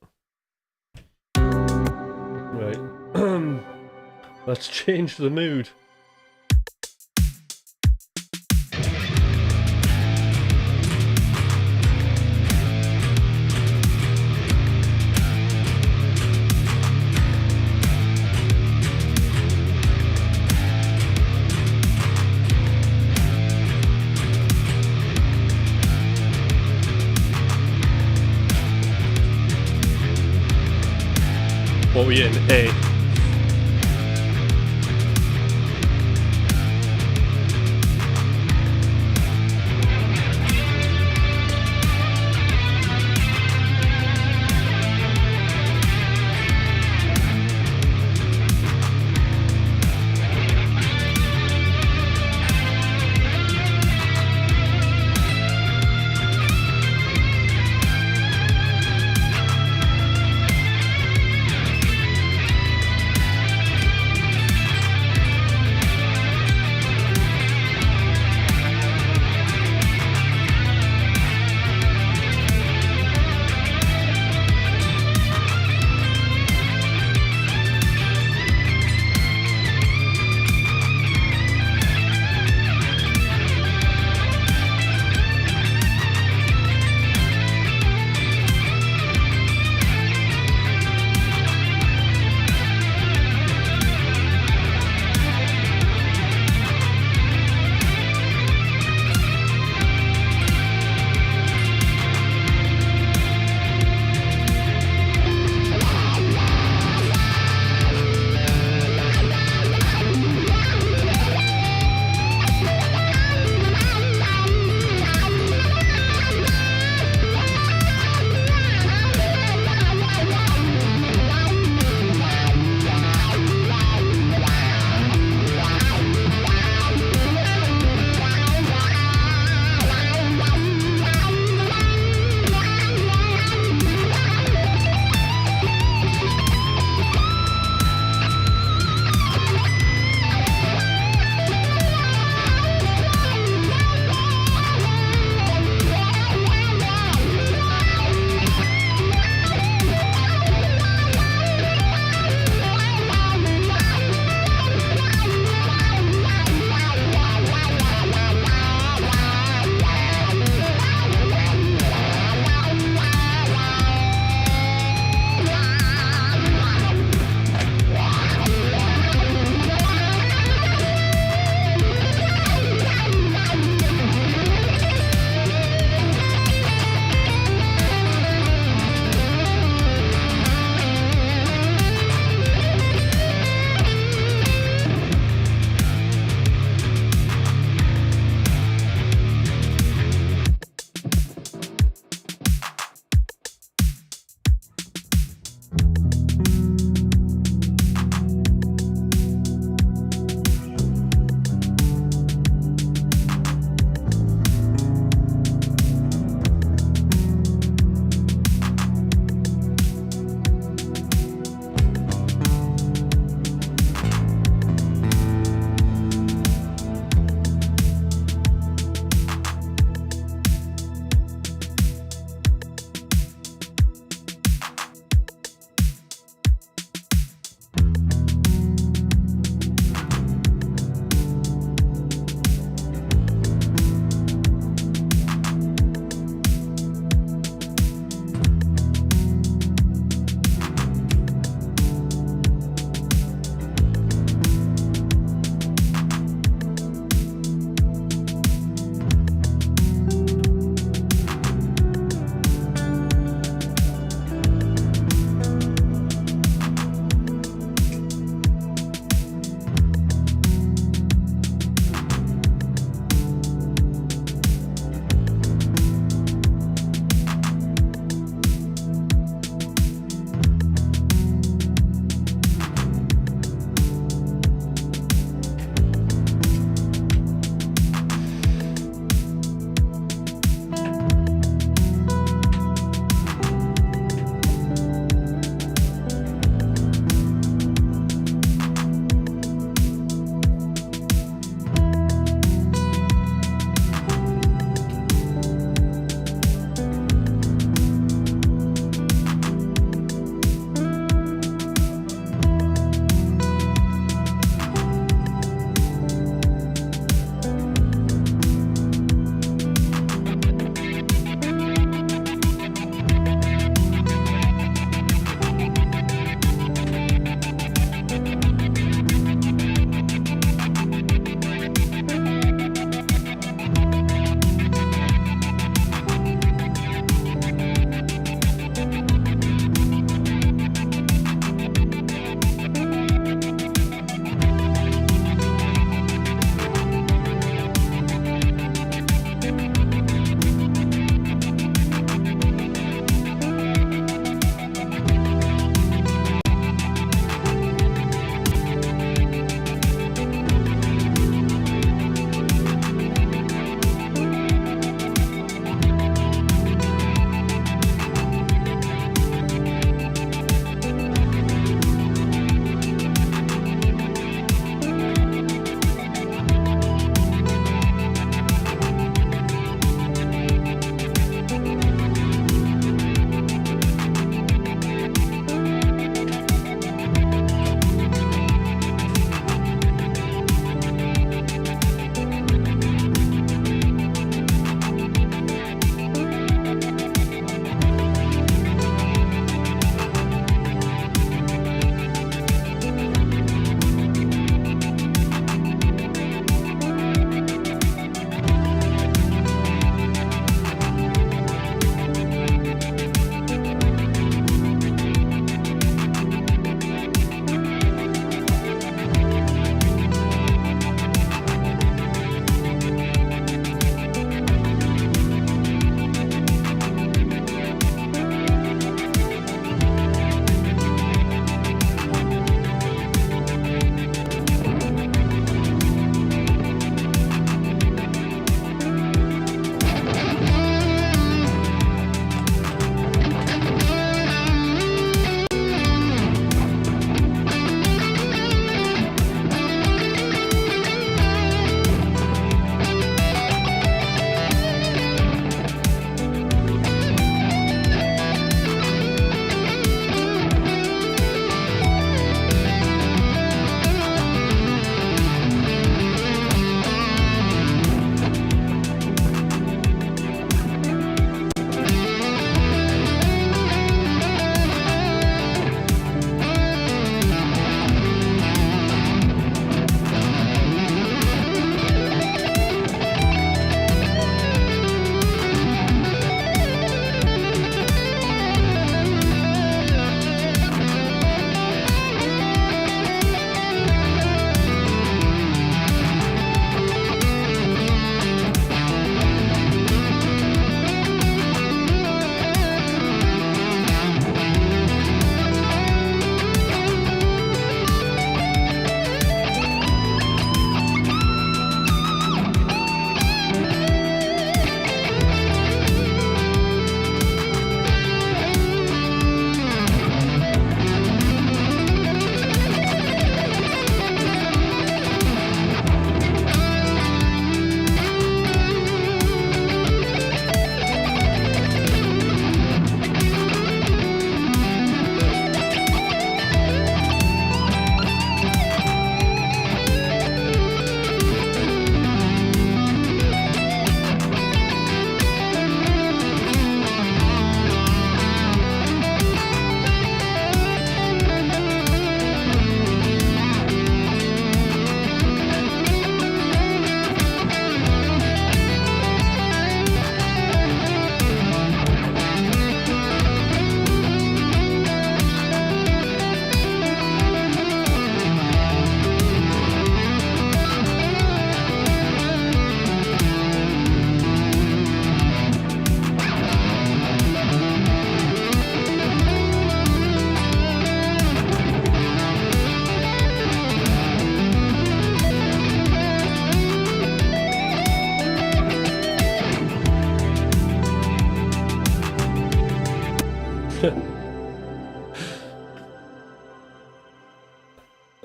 Right. Let's change the mood. What are we in? A.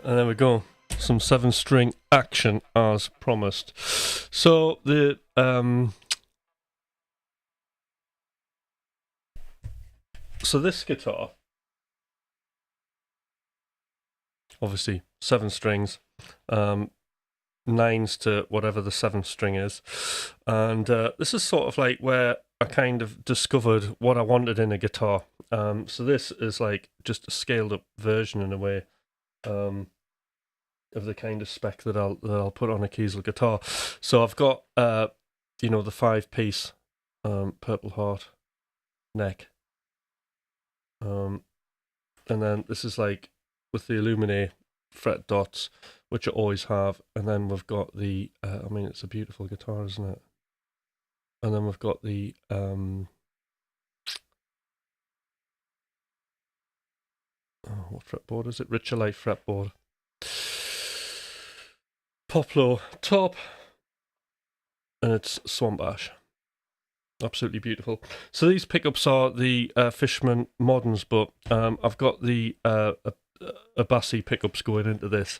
And there we go. Some 7-string action as promised. So the so this guitar, obviously 7 strings, 9s to whatever the 7th string is, and this is sort of like where I kind of discovered what I wanted in a guitar. So this is like just a scaled up version in a way of the kind of spec that I'll put on a Kiesel guitar. So I've got the 5-piece Purple Heart neck, and then this is like with the Illuminate fret dots, which I always have, and then we've got the it's a beautiful guitar, isn't it? And then we've got the what fretboard is it? Richer Light fretboard. Poplar top, and it's Swamp Ash. Absolutely beautiful. So these pickups are the Fishman Moderns, but I've got the Abassi pickups going into this,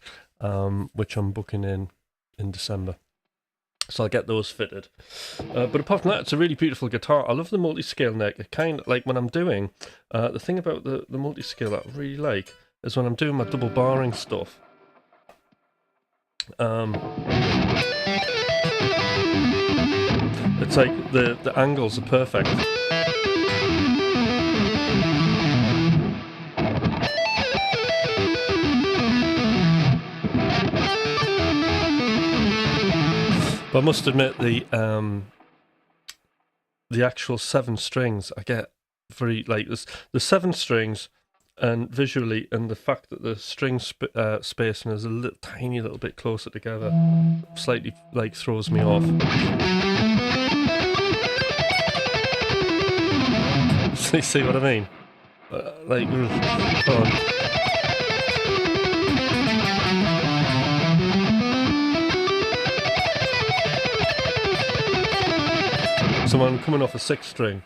which I'm booking in December. So I'll get those fitted. But apart from that, it's a really beautiful guitar. I love the multi-scale neck. It kind of like when I'm doing the thing about the multi-scale that I really like is when I'm doing my double barring stuff. It's like the angles are perfect. But I must admit the actual 7 strings I get very like this. The 7 strings and visually, and the fact that the string spacing is a tiny little bit closer together, slightly like throws me off. See what I mean? Hold on. So when I'm coming off a 6 string,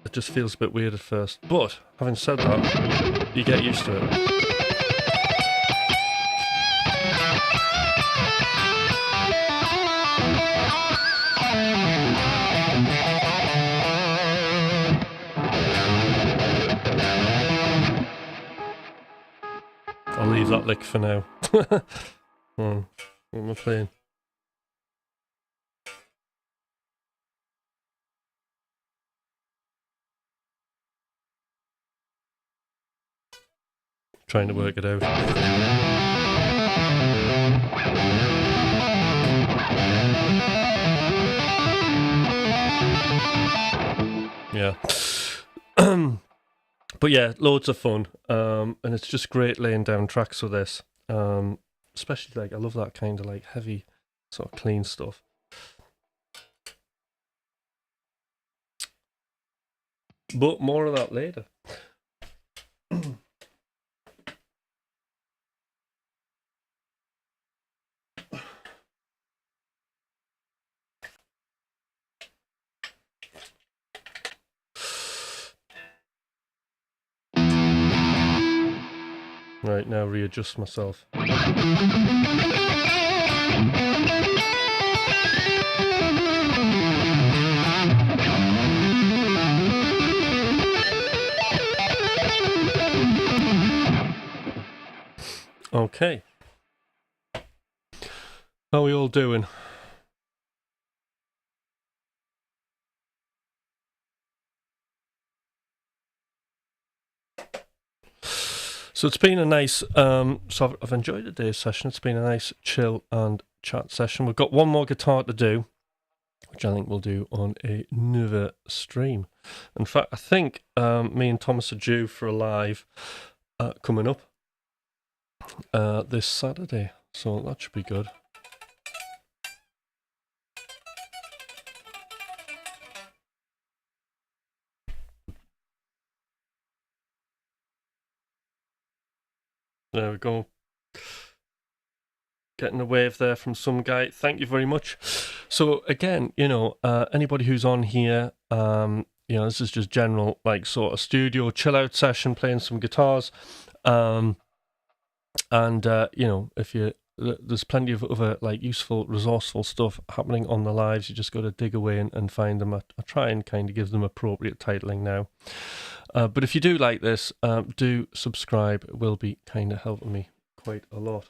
it just feels a bit weird at first. But having said that, you get used to it. I'll leave that lick for now. What am I playing? Trying to work it out. Yeah. But yeah, loads of fun. And it's just great laying down tracks with this. Especially like I love that kind of like heavy, sort of clean stuff. But more of that later. Right, now readjust myself. Okay. How are we all doing? So it's been a nice, so I've enjoyed today's session. It's been a nice chill and chat session. We've got one more guitar to do, which I think we'll do on another stream. In fact, I think me and Thomas are due for a live coming up this Saturday, so that should be good. There we go. Getting a wave there from some guy. Thank you very much. So again, anybody who's on here, this is just general, like sort of studio chill out session, playing some guitars. And if there's plenty of other like useful, resourceful stuff happening on the lives. You just got to dig away and find them. I try and kind of give them appropriate titling now. But if you do like this, do subscribe. It will be kind of helping me quite a lot.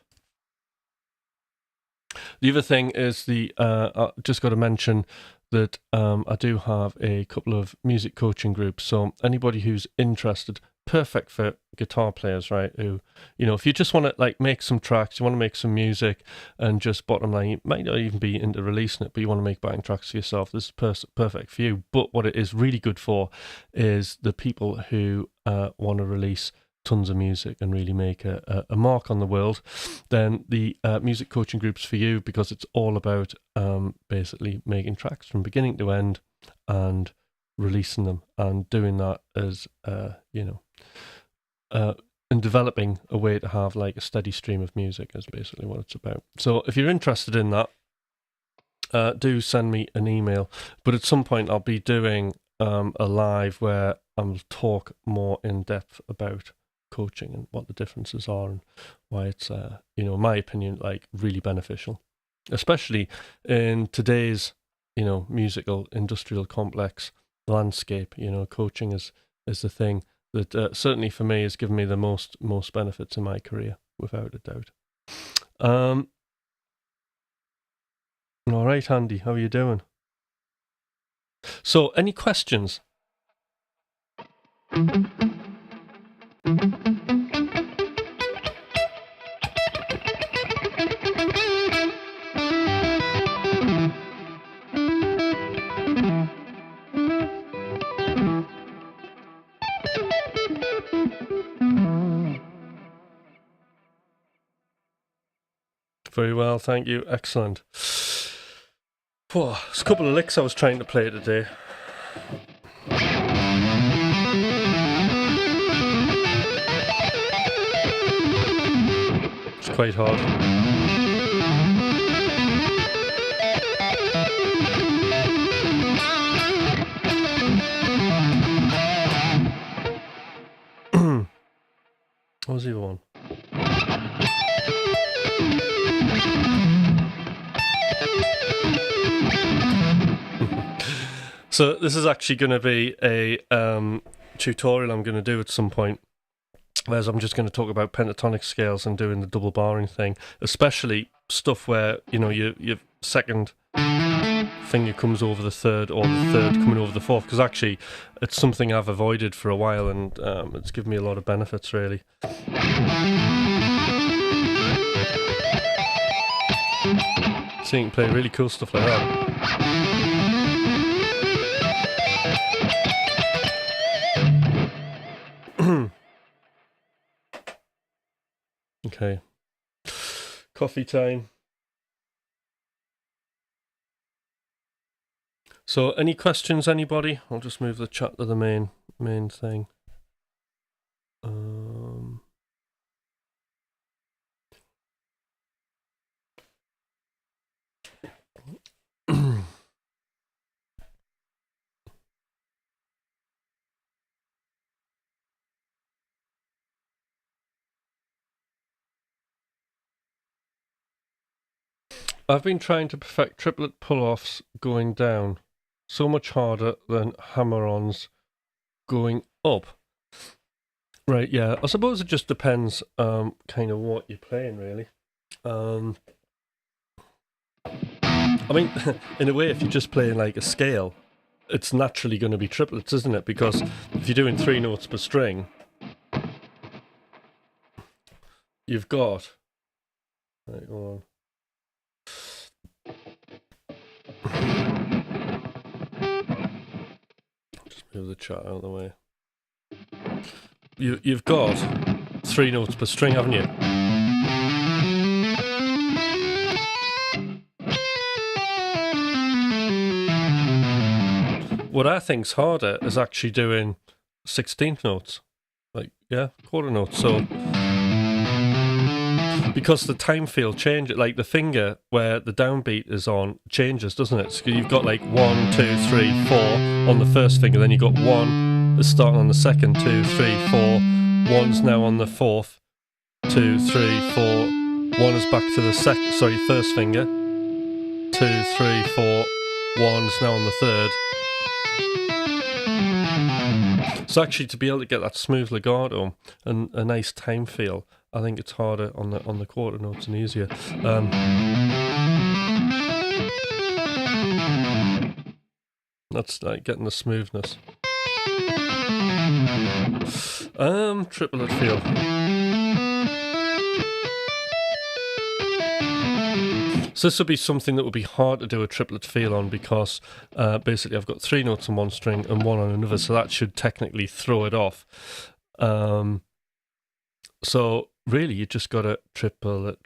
The other thing is I just got to mention that I do have a couple of music coaching groups. So anybody who's interested, perfect for guitar players, right? Who, if you just want to like make some tracks, you want to make some music, and just bottom line, you might not even be into releasing it, but you want to make backing tracks for yourself. This is perfect for you. But what it is really good for is the people who want to release tons of music and really make a mark on the world. Then the music coaching group's for you, because it's all about basically making tracks from beginning to end and releasing them, and doing that as and developing a way to have like a steady stream of music is basically what it's about. So if you're interested in that, do send me an email. But at some point I'll be doing a live where I'll talk more in depth about coaching and what the differences are and why it's in my opinion, like really beneficial, especially in today's musical industrial complex landscape. Coaching is the thing that certainly for me has given me the most benefits in my career, without a doubt. All right, Andy, how are you doing? So, any questions? Very well, thank you. Excellent. Whoa, there's a couple of licks I was trying to play today. It's quite hard. What was the other one? So this is actually going to be a tutorial I'm going to do at some point, whereas I'm just going to talk about pentatonic scales and doing the double barring thing, especially stuff where your second finger comes over the third, or the third coming over the fourth, because actually it's something I've avoided for a while, and it's given me a lot of benefits, really. So you can play really cool stuff like that. Okay. Coffee time. So, any questions, anybody? I'll just move the chat to the main thing. I've been trying to perfect triplet pull-offs going down. So much harder than hammer-ons going up. Right, yeah. I suppose it just depends kind of what you're playing, really. I mean, in a way, if you're just playing like a scale, it's naturally going to be triplets, isn't it? Because if you're doing 3 notes per string, you've got... Right, hold on. Just move the chat out of the way. You've got 3 notes per string, haven't you? What I think's harder is actually doing 16th notes, like quarter notes. So because the time field changes, like the finger where the downbeat is on changes, doesn't it? So you've got like 1, 2, 3, 4 on the first finger, then you've got 1 that's starting on the second, 2, 3, 4, One's now on the fourth. 2, 3, 4. One is back to the first finger. 2, 3, 4. One's now on the third. So actually, to be able to get that smooth legato and a nice time feel, I think it's harder on the quarter notes and easier. That's like getting the smoothness. Triplet feel. So this would be something that would be hard to do a triplet feel on, because basically I've got 3 notes on one string and 1 on another, so that should technically throw it off. So really you just got to triple it.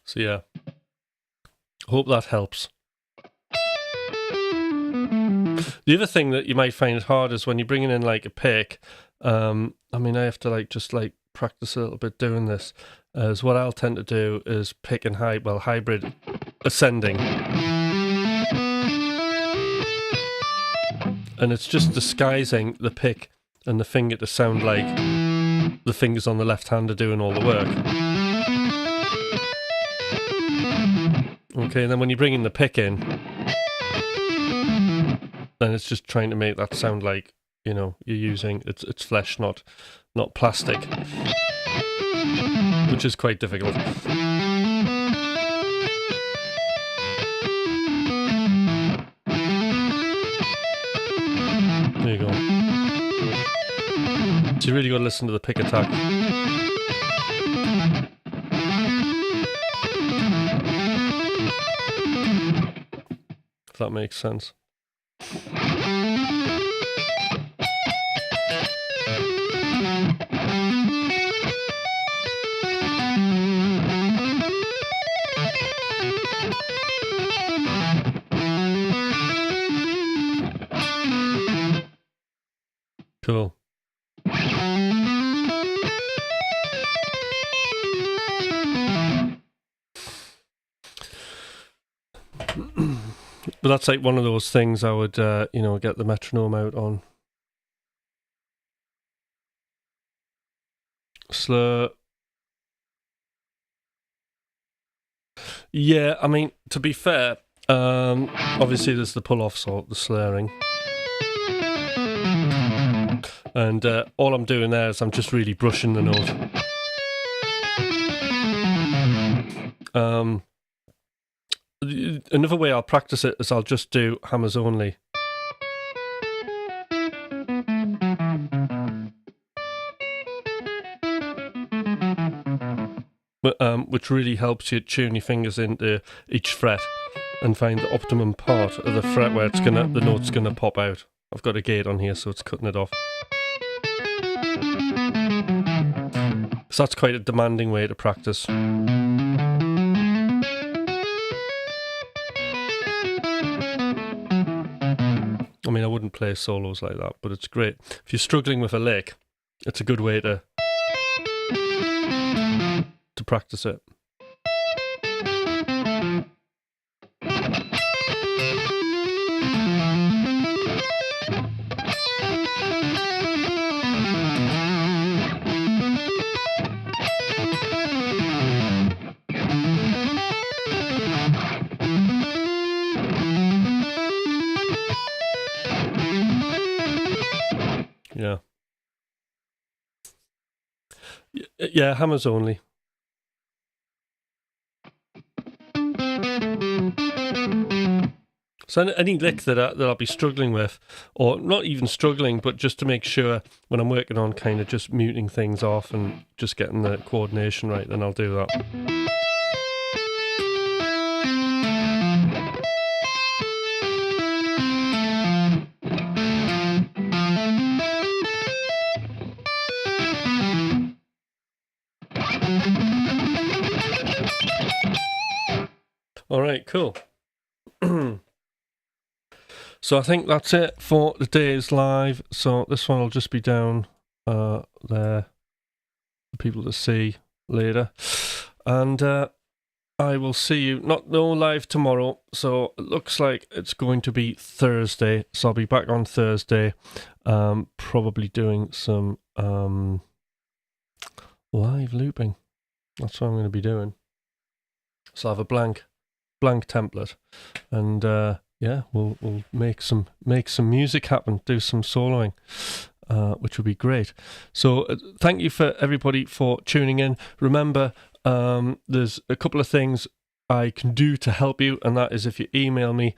So yeah, hope that helps. The other thing that you might find hard is when you're bringing in like a pick. I mean, I have to just practice a little bit doing this. As what I'll tend to do is pick and hybrid ascending, and it's just disguising the pick and the finger to sound like the fingers on the left hand are doing all the work. Okay, and then when you bring in the pick in, then it's just trying to make that sound like, you know, you're using it's flesh, not plastic, which is quite difficult. There you go. So you really got to listen to the pick attack. If that makes sense. Cool. But that's like one of those things I would, get the metronome out on. Slur. Yeah, I mean, to be fair, obviously there's the pull-offs or the slurring. And all I'm doing there is I'm just really brushing the note. Another way I'll practice it is I'll just do hammers only. Which really helps you tune your fingers into each fret and find the optimum part of the fret where the note's gonna pop out. I've got a gate on here, so it's cutting it off. So that's quite a demanding way to practice. I mean, I wouldn't play solos like that, but it's great. If you're struggling with a lick, it's a good way to practice it. Yeah, hammers only. So any lick that I'll be struggling with, or not even struggling, but just to make sure when I'm working on kind of just muting things off and just getting the coordination right, then I'll do that. All right, cool. So I think that's it for today's live. So this one will just be down there for people to see later. And I will see you, no live tomorrow. So it looks like it's going to be Thursday. So I'll be back on Thursday, probably doing some live looping. That's what I'm going to be doing. So I have a blank template, and yeah, we'll make some music happen, do some soloing, which would be great. So thank you for everybody for tuning in. Remember, there's a couple of things I can do to help you, and that is if you email me,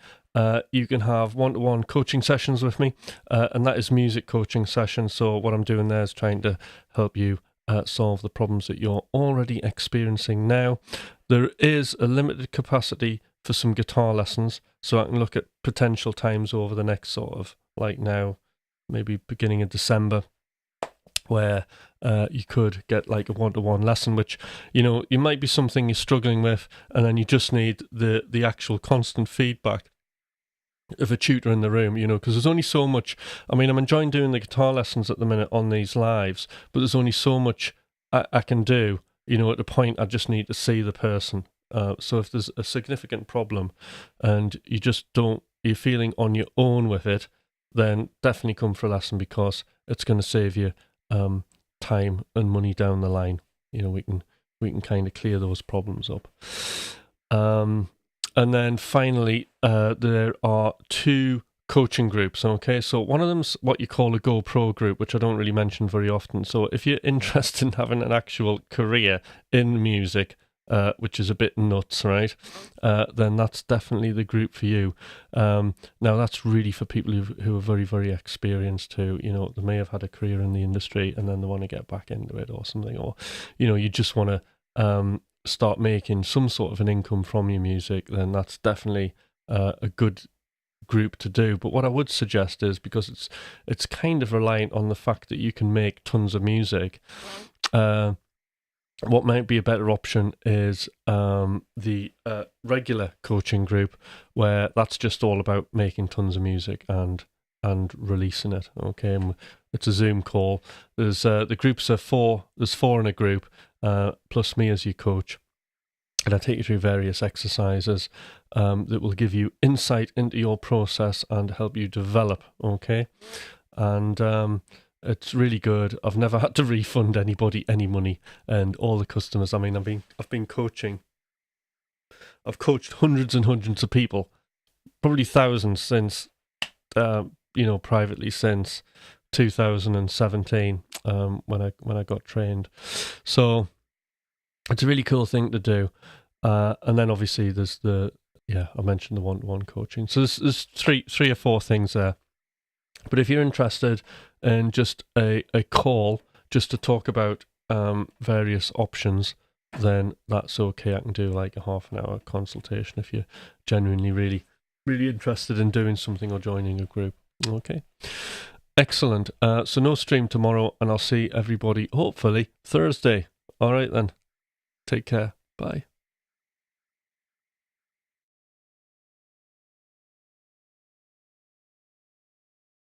you can have one-to-one coaching sessions with me, and that is music coaching sessions. So what I'm doing there is trying to help you solve the problems that you're already experiencing now. There is a limited capacity for some guitar lessons, so I can look at potential times over the next sort of, like now, maybe beginning of December, where you could get like a one-to-one lesson, which, you know, you might be something you're struggling with, and then you just need the actual constant feedback of a tutor in the room, you know, because there's only so much. I mean, I'm enjoying doing the guitar lessons at the minute on these lives, but there's only so much I can do, you know. At the point, I just need to see the person. So if there's a significant problem and you're feeling on your own with it, then definitely come for a lesson, because it's going to save you time and money down the line. You know, we can kind of clear those problems up. And then finally, there are 2 coaching groups. Okay, so one of them's what you call a GoPro group, which I don't really mention very often. So if you're interested in having an actual career in music, which is a bit nuts, right? Then that's definitely the group for you. Now that's really for people who are very, very experienced, who, you know, they may have had a career in the industry and then they want to get back into it or something, or, you know, you just want to start making some sort of an income from your music. Then that's definitely a good group to do. But what I would suggest is, because it's kind of reliant on the fact that you can make tons of music, what might be a better option is the regular coaching group, where that's just all about making tons of music and releasing it. Okay, and it's a Zoom call. There's the groups are 4. There's 4 in a group, plus me as your coach, and I take you through various exercises that will give you insight into your process and help you develop. Okay, and it's really good. I've never had to refund anybody any money, and all the customers. I mean, I've been coaching. I've coached hundreds and hundreds of people, probably thousands since, you know, privately since 2017, when I got trained. So it's a really cool thing to do. And then obviously there's I mentioned the one-to-one coaching. So there's three or 4 things there. But if you're interested in just a call just to talk about various options, then that's okay. I can do like a half an hour consultation if you're genuinely really, really interested in doing something or joining a group. Okay. Excellent. So no stream tomorrow, and I'll see everybody hopefully Thursday. All right then. Take care. Bye.